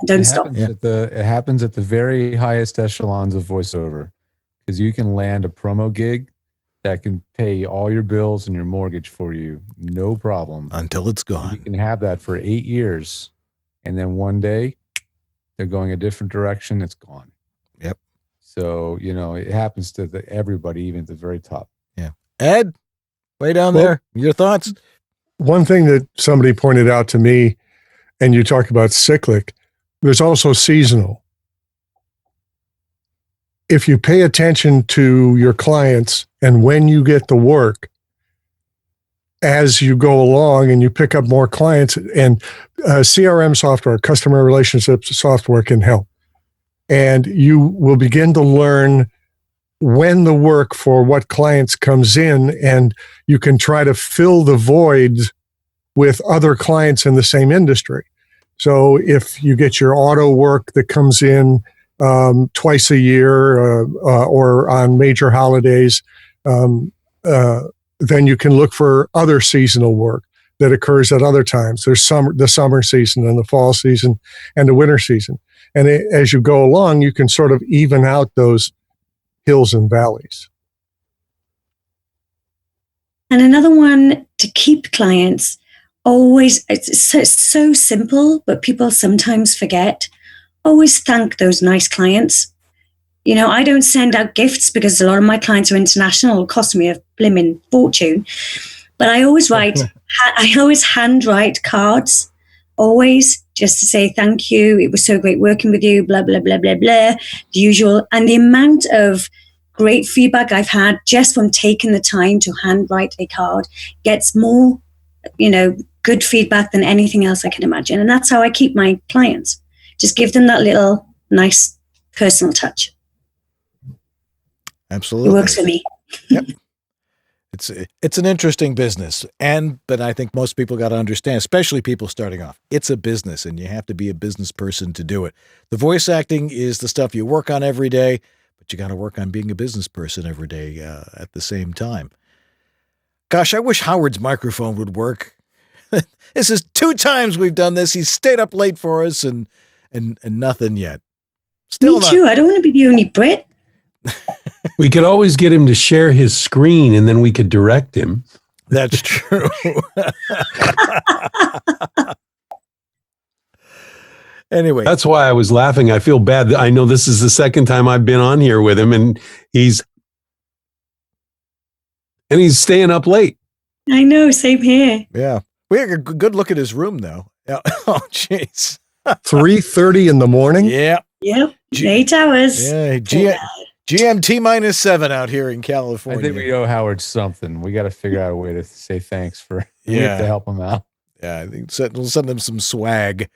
Don't stop. It happens at the very highest echelons of voiceover, because you can land a promo gig that can pay all your bills and your mortgage for you, no problem. Until it's gone. You can have that for 8 years, and then one day they're going a different direction. It's gone. Yep. So, it happens to everybody, even at the very top. Yeah. Ed, way down there, your thoughts? One thing that somebody pointed out to me, and you talk about cyclic, there's also seasonal. If you pay attention to your clients and when you get the work, as you go along and you pick up more clients, and CRM software, customer relationships software, can help. And you will begin to learn when the work for what clients comes in, and you can try to fill the voids with other clients in the same industry. So if you get your auto work that comes in twice a year or on major holidays, then you can look for other seasonal work that occurs at other times. There's the summer season and the fall season and the winter season. And as you go along, you can sort of even out those hills and valleys. And another one to keep clients, always, it's so simple, but people sometimes forget. Always thank those nice clients. I don't send out gifts because a lot of my clients are international. It'll cost me a blimmin' fortune. But I always handwrite cards always just to say thank you. It was so great working with you, blah, blah, blah, blah, blah, the usual. And the amount of great feedback I've had just from taking the time to handwrite a card gets more, good feedback than anything else I can imagine. And that's how I keep my clients. Just give them that little nice personal touch. Absolutely. It works for me. Yep. It's an interesting business. But I think most people got to understand, especially people starting off, it's a business and you have to be a business person to do it. The voice acting is the stuff you work on every day, but you got to work on being a business person every day at the same time. Gosh, I wish Howard's microphone would work. This is 2 times we've done this. He's stayed up late for us and nothing yet. Still Me too. I don't want to be the only Brit. We could always get him to share his screen and then we could direct him. That's true. Anyway. That's why I was laughing. I feel bad. I know this is the second time I've been on here with him and he's staying up late. I know. Same here. Yeah. We had a good look at his room though. Oh, jeez. 3:30 in the morning? Yeah. Yep. 8 hours. Yeah. GMT -7 out here in California. I think we owe Howard something. We got to figure out a way to say thanks for we have to help him out. Yeah, I think we'll send him some swag.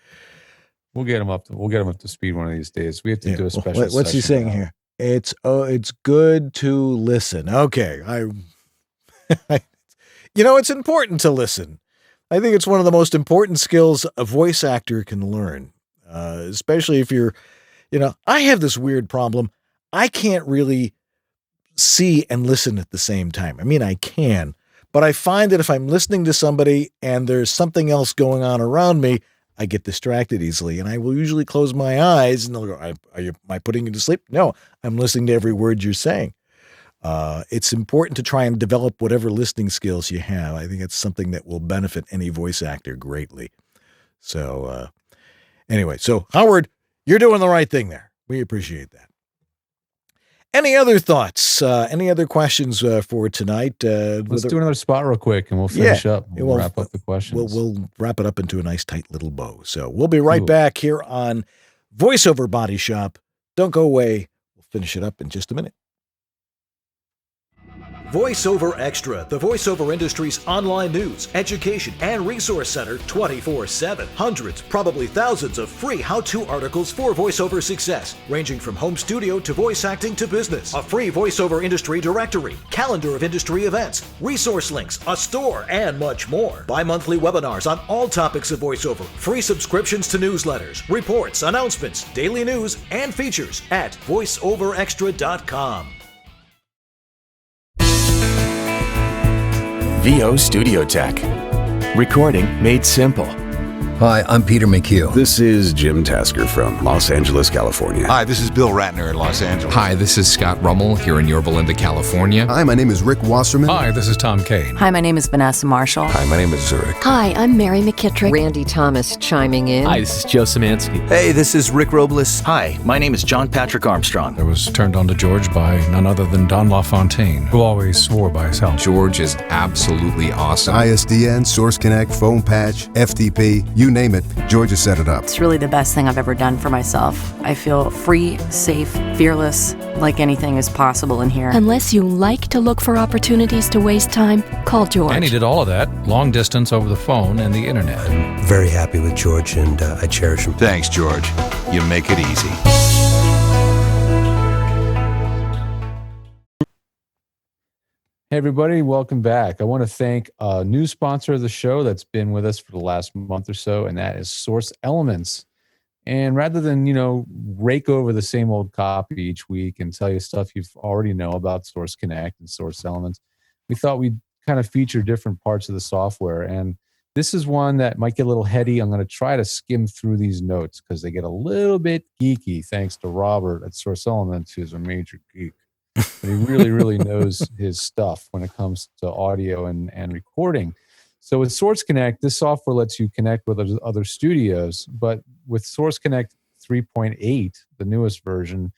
We'll get him up to speed one of these days. We have to do a special. What's he saying here? It's good to listen. Okay, it's important to listen. I think it's one of the most important skills a voice actor can learn, especially if you're, I have this weird problem. I can't really see and listen at the same time. I mean, I can, but I find that if I'm listening to somebody and there's something else going on around me, I get distracted easily, and I will usually close my eyes and they'll go, am I putting you to sleep? No, I'm listening to every word you're saying. It's important to try and develop whatever listening skills you have. I think it's something that will benefit any voice actor greatly. So anyway, Howard, you're doing the right thing there. We appreciate that. Any other thoughts? Any other questions for tonight? Let's do another spot real quick and we'll finish up. We'll wrap up the questions. We'll wrap it up into a nice tight little bow. So we'll be right back here on VoiceOver Body Shop. Don't go away. We'll finish it up in just a minute. VoiceOver Extra, the voiceover industry's online news, education, and resource center 24/7. Hundreds, probably thousands of free how-to articles for voiceover success, ranging from home studio to voice acting to business. A free voiceover industry directory, calendar of industry events, resource links, a store, and much more. Bi-monthly webinars on all topics of voiceover, free subscriptions to newsletters, reports, announcements, daily news, and features at voiceoverextra.com. VO Studio Tech. Recording made simple. Hi, I'm Peter McHugh. This is Jim Tasker from Los Angeles, California. Hi, this is Bill Ratner in Los Angeles. Hi, this is Scott Rummel here in Yorba Linda, California. Hi, my name is Rick Wasserman. Hi, this is Tom Kane. Hi, my name is Vanessa Marshall. Hi, my name is Zurich. Hi, I'm Mary McKittrick. Randy Thomas chiming in. Hi, this is Joe Szymanski. Hey, this is Rick Robles. Hi, my name is John Patrick Armstrong. I was turned on to George by none other than Don LaFontaine, who always swore by his health. George is absolutely awesome. ISDN, Source Connect, Phone Patch, FTP, you name it, George has set it up. It's really the best thing I've ever done for myself. I feel free, safe, fearless, like anything is possible in here. Unless you like to look for opportunities to waste time, call George. And he did all of that, long distance over the phone and the internet. I'm very happy with George and I cherish him. Thanks, George. You make it easy. Hey, everybody, welcome back. I want to thank a new sponsor of the show that's been with us for the last month or so, and that is Source Elements. And rather than, rake over the same old copy each week and tell you stuff you already know about Source Connect and Source Elements, we thought we'd kind of feature different parts of the software. And this is one that might get a little heady. I'm going to try to skim through these notes because they get a little bit geeky, thanks to Robert at Source Elements, who's a major geek. But he really, really knows his stuff when it comes to audio and recording. So with Source Connect, this software lets you connect with other studios. But with Source Connect 3.8, the newest version,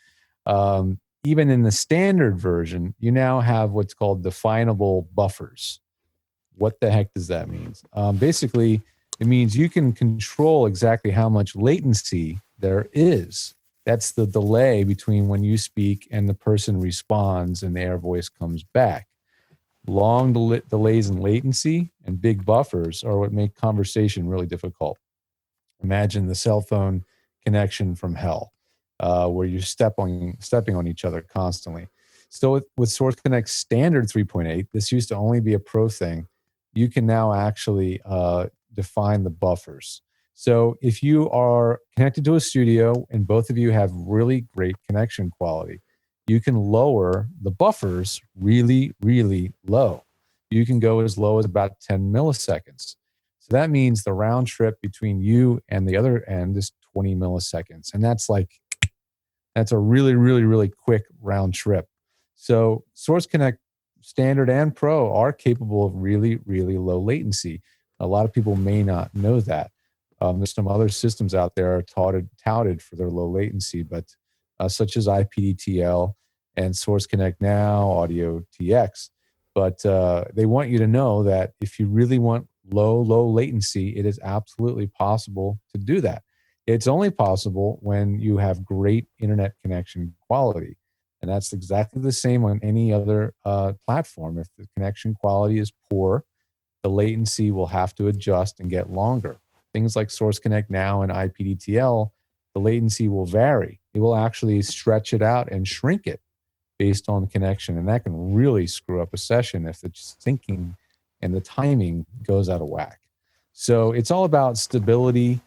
even in the standard version, you now have what's called definable buffers. What the heck does that mean? Basically, It means you can control exactly how much latency there is. That's the delay between when you speak and the person responds and their voice comes back. Long delays in latency and big buffers are what make conversation really difficult. Imagine the cell phone connection from hell, where you're stepping on each other constantly. So with Source Connect Standard 3.8, this used to only be a pro thing. You can now actually define the buffers. So if you are connected to a studio and both of you have really great connection quality, you can lower the buffers really, really low. You can go as low as about 10 milliseconds. So that means the round trip between you and the other end is 20 milliseconds. And that's a really, really, really quick round trip. So Source Connect Standard and Pro are capable of really, really low latency. A lot of people may not know that. There's some other systems out there are touted for their low latency, but such as IPDTL and Source Connect Now, Audio TX. But they want you to know that if you really want low latency, it is absolutely possible to do that. It's only possible when you have great internet connection quality. And that's exactly the same on any other platform. If the connection quality is poor, the latency will have to adjust and get longer. Things like Source Connect Now and IPDTL, the latency will vary. It will actually stretch it out and shrink it based on the connection. And that can really screw up a session if the syncing and the timing goes out of whack. So it's all about stability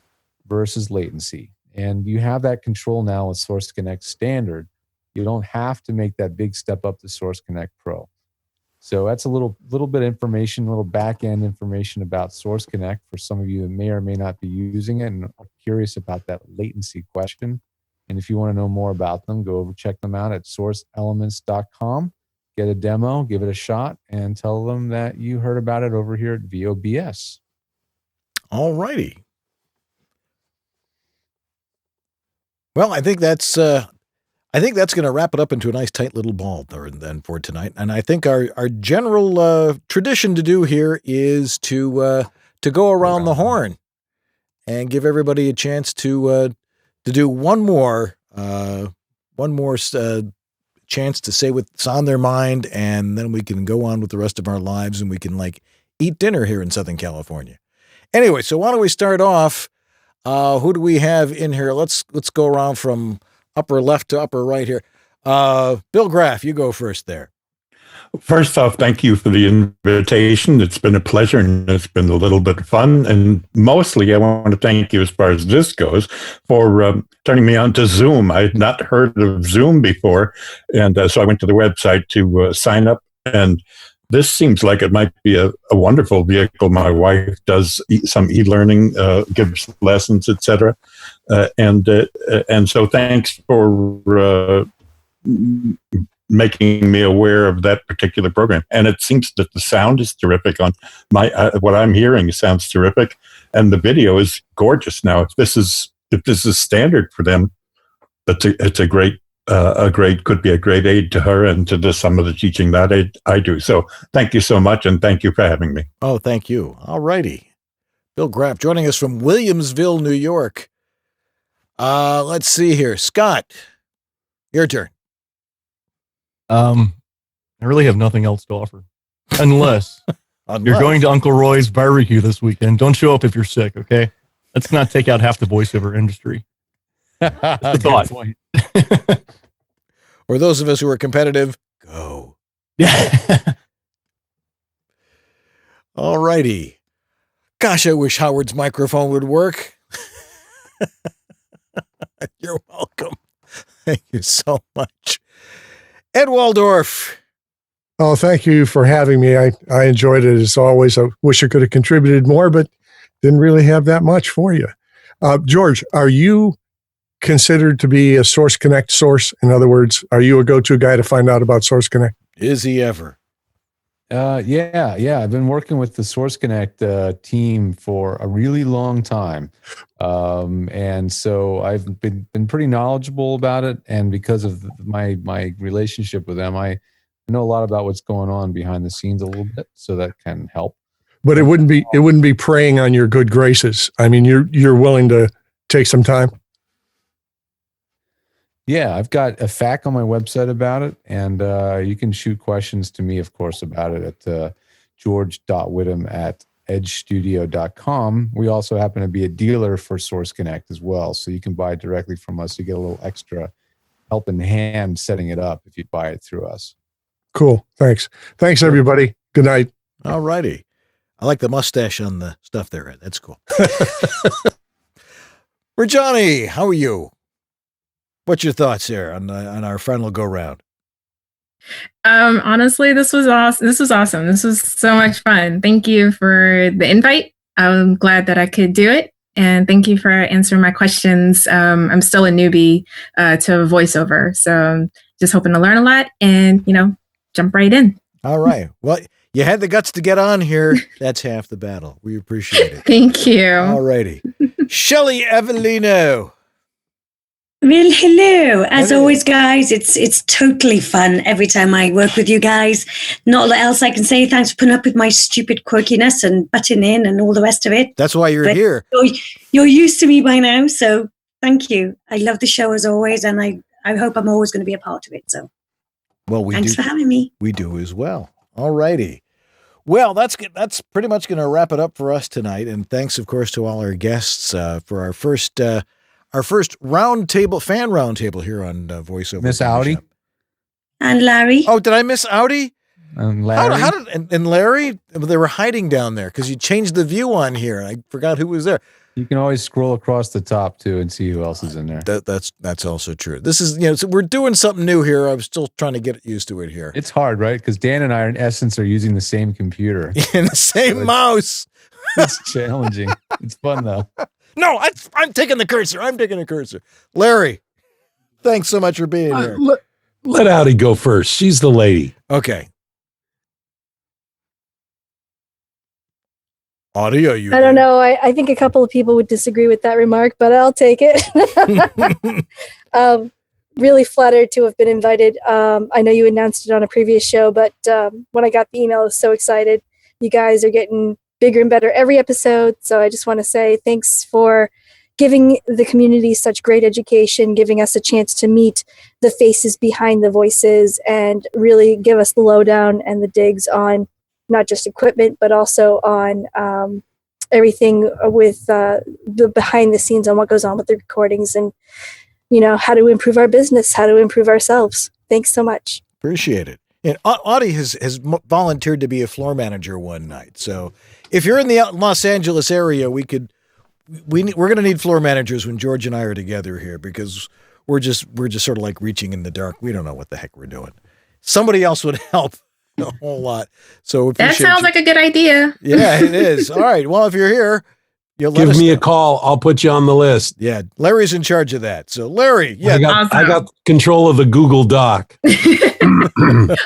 versus latency. And you have that control now with Source Connect Standard. You don't have to make that big step up to Source Connect Pro. So that's a little bit of information, a little back-end information about Source Connect for some of you that may or may not be using it and are curious about that latency question. And if you want to know more about them, go over, check them out at sourceelements.com. Get a demo, give it a shot, and tell them that you heard about it over here at VOBS. All righty. Well, I think that's going to wrap it up into a nice tight little ball there and then for tonight. And I think our general tradition to do here is to go around the horn and give everybody a chance to do one more chance to say what's on their mind, and then we can go on with the rest of our lives and we can eat dinner here in Southern California. Anyway, so why don't we start off? Who do we have in here? Let's go around from upper left to upper right here. Bill Graff, you go first there. First off, thank you for the invitation. It's been a pleasure and it's been a little bit of fun. And mostly I want to thank you as far as this goes for turning me on to Zoom. I had not heard of Zoom before. And so I went to the website to sign up. And this seems like it might be a wonderful vehicle. My wife does some e-learning, gives lessons, etc. And so thanks for making me aware of that particular program. And it seems that the sound is terrific on what I'm hearing sounds terrific. And the video is gorgeous. Now, if this is standard for them, it's a great, could be a great aid to her and to some of the teaching that I do. So thank you so much. And thank you for having me. Oh, thank you. All righty. Bill Graff joining us from Williamsville, New York. Let's see here. Scott, your turn. I really have nothing else to offer. Unless you're going to Uncle Roy's barbecue this weekend. Don't show up if you're sick, okay? Let's not take out half the voiceover industry. That's the thought. Or those of us who are competitive, go. Yeah. All righty. Gosh, I wish Howard's microphone would work. You're welcome. Thank you so much. Ed Waldorf. Oh, thank you for having me. I enjoyed it as always. I wish I could have contributed more, but didn't really have that much for you. George, are you considered to be a Source Connect source? In other words, are you a go-to guy to find out about Source Connect? Is he ever? Yeah. I've been working with the Source Connect team for a really long time. And so I've been pretty knowledgeable about it. And because of my relationship with them, I know a lot about what's going on behind the scenes a little bit. So that can help. But it wouldn't be preying on your good graces. I mean, you're willing to take some time. Yeah, I've got a FAQ on my website about it, and you can shoot questions to me, of course, about it at george.whittam@edgestudio.com. We also happen to be a dealer for Source Connect as well, so you can buy it directly from us. You get a little extra helping hand setting it up if you buy it through us. Cool. Thanks, everybody. Good night. All righty. I like the mustache on the stuff there, Ed. That's cool. Johnny, how are you? What's your thoughts there on our final go round? Honestly, this was awesome. This was so much fun. Thank you for the invite. I'm glad that I could do it. And thank you for answering my questions. I'm still a newbie to voiceover. So I'm just hoping to learn a lot and, jump right in. All right. Well, you had the guts to get on here. That's half the battle. We appreciate it. Thank you. All righty. Shelley Evelino. Well, hello. As always, guys, it's totally fun every time I work with you guys. Not a lot else I can say. Thanks for putting up with my stupid quirkiness and butting in and all the rest of it. That's why you're here. You're used to me by now, so thank you. I love the show as always, and I hope I'm always going to be a part of it. So, well, thanks for having me. We do as well. All righty. Well, that's pretty much going to wrap it up for us tonight. And thanks, of course, to all our guests for our first fan roundtable here on VoiceOver. Miss Audi and Larry. Oh, did I miss Audi? And Larry. How did and Larry? They were hiding down there because you changed the view on here. I forgot who was there. You can always scroll across the top too and see who else is in there. That's also true. This is so we're doing something new here. I'm still trying to get used to it here. It's hard, right? Because Dan and I, in essence, are using the same computer and the same mouse. It's challenging. It's fun though. No, I'm taking the cursor. Larry, thanks so much for being here. Let Audi go first. She's the lady. Okay. Audi, are you? I don't know. I think a couple of people would disagree with that remark, but I'll take it. Really flattered to have been invited. I know you announced it on a previous show, but when I got the email, I was so excited. You guys are getting bigger and better every episode. So I just want to say thanks for giving the community such great education, giving us a chance to meet the faces behind the voices and really give us the lowdown and the digs on not just equipment, but also on everything with the behind the scenes on what goes on with the recordings and, how to improve our business, how to improve ourselves. Thanks so much. Appreciate it. And Audie has volunteered to be a floor manager one night. So if you're in the Los Angeles area, we're going to need floor managers when George and I are together here because we're just sort of like reaching in the dark. We don't know what the heck we're doing. Somebody else would help a whole lot. So that sounds like a good idea. Yeah, it is. All right. Well, if you're here, you'll give me a call. I'll put you on the list. Yeah, Larry's in charge of that. So Larry, yeah, I got control of the Google Doc.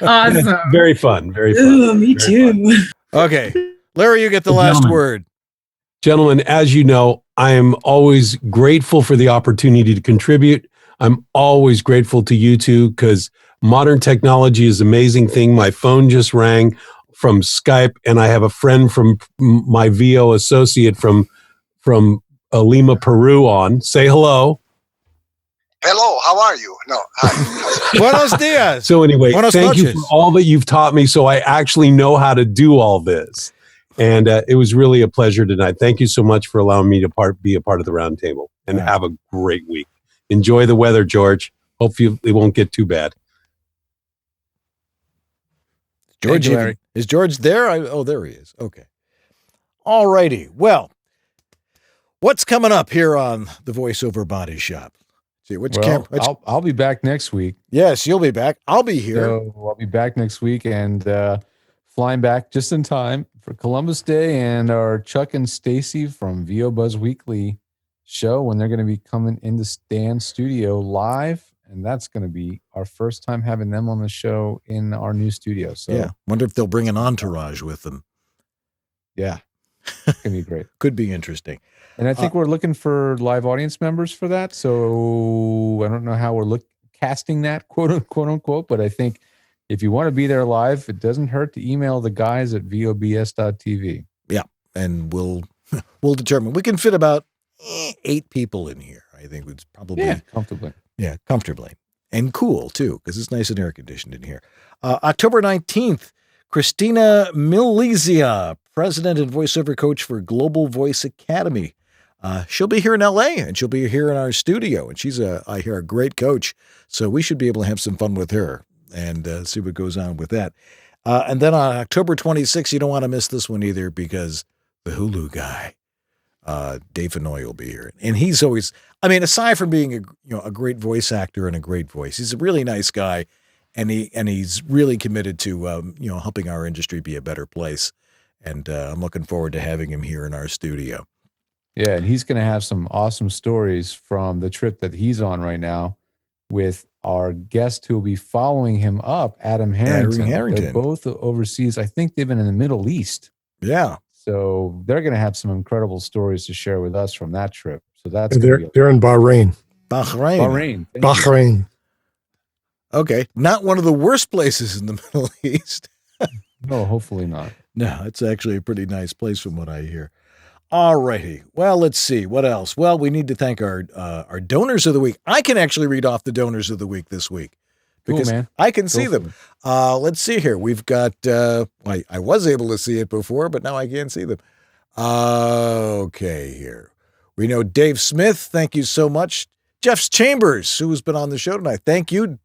Awesome. Very fun. Very fun. Ooh, me too. Okay, Larry, you get the last word. Gentlemen, as you know, I am always grateful for the opportunity to contribute. I'm always grateful to you two because modern technology is an amazing thing. My phone just rang from Skype, and I have a friend from my VO associate from Lima, Peru on. Say hello. Hello, how are you? No, hi. Buenos dias. So anyway, Buenos thank noches. you for all that you've taught me so I actually know how to do all this. And it was really a pleasure tonight. Thank you so much for allowing me to be a part of the roundtable. And have a great week. Enjoy the weather, George. Hopefully it won't get too bad. George, is George there? There he is. Okay. All righty. Well, what's coming up here on the VoiceOver Body Shop? See, I'll be back next week. Yes, you'll be back. I'll be here. So I'll be back next week and flying back just in time for Columbus Day and our Chuck and Stacy from VOBS Weekly show when they're going to be coming into Stan's studio live. And that's going to be our first time having them on the show in our new studio. So yeah, wonder if they'll bring an entourage with them. Yeah, it's going to be great. Could be interesting. And I think we're looking for live audience members for that. So I don't know how we're casting that, quote unquote, but I think if you want to be there live, it doesn't hurt to email the guys at VOBS.tv. and we'll determine. We can fit about 8 people in here. I think it's probably comfortably. Yeah, comfortably. And cool, too, because it's nice and air-conditioned in here. October 19th, Christina Milizia, president and voiceover coach for Global Voice Academy. She'll be here in L.A., and she'll be here in our studio. And she's, I hear, a great coach, so we should be able to have some fun with her and see what goes on with that. And then on October 26th, you don't want to miss this one either, because the Hulu guy, Dave Fennoy, will be here. And he's always, I mean, aside from being a great voice actor and a great voice, he's a really nice guy, and he's really committed to helping our industry be a better place. And I'm looking forward to having him here in our studio. Yeah, and he's going to have some awesome stories from the trip that he's on right now with our guest who will be following him up, Adam Harrington. They're both overseas. I think they've been in the Middle East. Yeah. So they're going to have some incredible stories to share with us from that trip. So that's they're in Bahrain. Bahrain. Okay. Not one of the worst places in the Middle East. No, hopefully not. No, it's actually a pretty nice place from what I hear. All righty. Well, let's see. What else? Well, we need to thank our donors of the week. I can actually read off the donors of the week this week because cool, man. I can see them. Let's see here. We've got, I was able to see it before, but now I can't see them. Okay, here. We know Dave Smith. Thank you so much. Jeff Chambers, who's been on the show tonight. Thank you,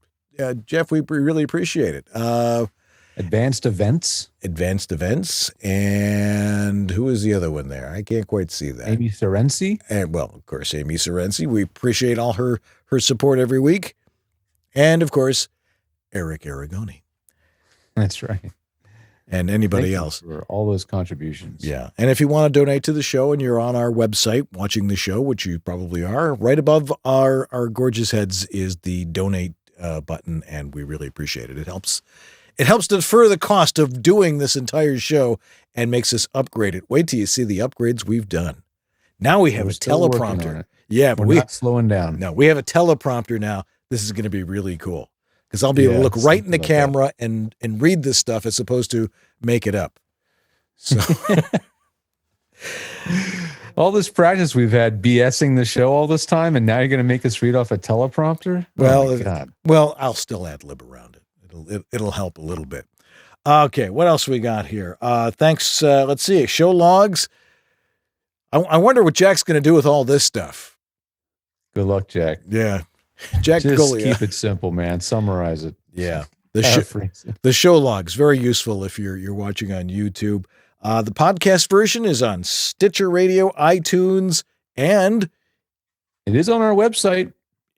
Jeff. We really appreciate it. Advanced Events. And who is the other one there? I can't quite see that. Amy Sorensi. And, well, of course, Amy Sorensi. We appreciate all her support every week. And, of course, Eric Aragoni. That's right. And anybody else. For all those contributions. Yeah. And if you want to donate to the show and you're on our website watching the show, which you probably are, right above our gorgeous heads is the donate button, and we really appreciate it. It helps defer the cost of doing this entire show and makes us upgrade it. Wait till you see the upgrades we've done. Now we have a teleprompter. Yeah, but we're not slowing down. No, we have a teleprompter now. This is going to be really cool because I'll be able to look right in the camera and read this stuff as opposed to make it up. So all this practice we've had BSing the show all this time, and now you're going to make us read off a teleprompter? Well, I'll still ad lib around it. It'll help a little bit. Okay, what else we got here? Thanks. Let's see. Show logs. I wonder what Jack's going to do with all this stuff. Good luck, Jack. Yeah. Jack Just Gullia. keep it simple, man. Summarize it. Yeah. The show logs, very useful if you're watching on YouTube. The podcast version is on Stitcher Radio, iTunes, and it is on our website.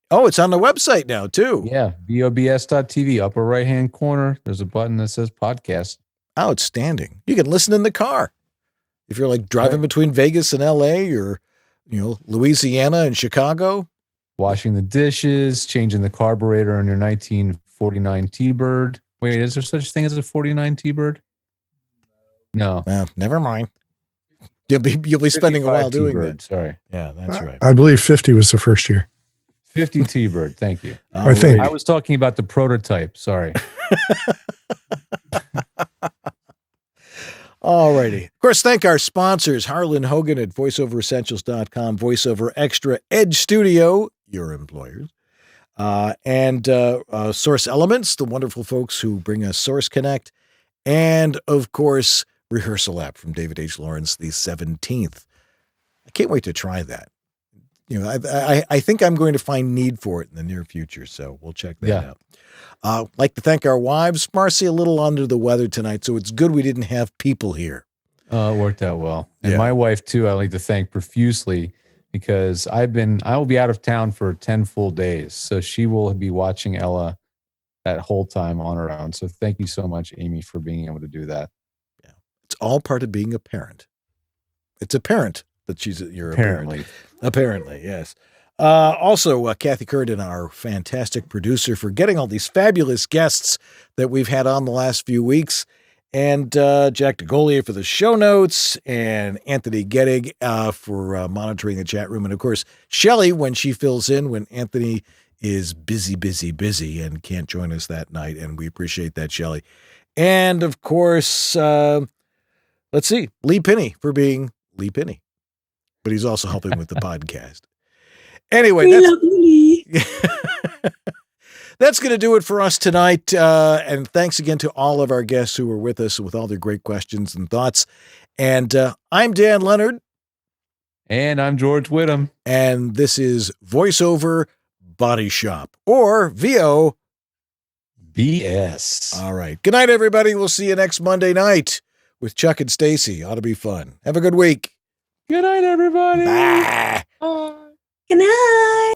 Oh, it's on the website now, too. Yeah, VOBS.tv, upper right-hand corner. There's a button that says podcast. Outstanding. You can listen in the car. If you're like driving between Vegas and L.A. or, Louisiana and Chicago. Washing the dishes, changing the carburetor on your 1949 T-Bird. Wait, is there such thing as a 49 T-Bird? No. Never mind. You'll be spending a while doing T-Bird, that. Sorry. Yeah, that's right. I believe 50 was the first year. 50 T-Bird, thank you. I think. I was talking about the prototype, sorry. All righty. Of course, thank our sponsors, Harlan Hogan at VoiceOverEssentials.com, VoiceOver Extra, Edge Studio, your employers, and Source Elements, the wonderful folks who bring us Source Connect, and, of course, Rehearsal App from David H. Lawrence, the 17th. I can't wait to try that. I think I'm going to find need for it in the near future, so we'll check that out. Like to thank our wives. Marcy, a little under the weather tonight, so it's good we didn't have people here. It worked out well. And my wife, too, I'd like to thank profusely because I will be out of town for 10 full days, so she will be watching Ella that whole time on her own. So thank you so much, Amy, for being able to do that. Yeah, it's all part of being a parent. It's apparent that you're apparently. Apparently, yes. Also, Kathy Curtin, our fantastic producer, for getting all these fabulous guests that we've had on the last few weeks, and Jack DeGolia for the show notes, and Anthony Gettig for monitoring the chat room, and of course, Shelley when she fills in when Anthony is busy and can't join us that night, and we appreciate that, Shelley. And of course, let's see, Lee Pinney for being Lee Pinney. But he's also helping with the podcast. Anyway, that's going to do it for us tonight. And thanks again to all of our guests who were with us with all their great questions and thoughts. And I'm Dan Leonard. And I'm George Whittam. And this is Voiceover Body Shop, or VOBS. All right. Good night, everybody. We'll see you next Monday night with Chuck and Stacy. Ought to be fun. Have a good week. Good night, everybody. Bye. Good night.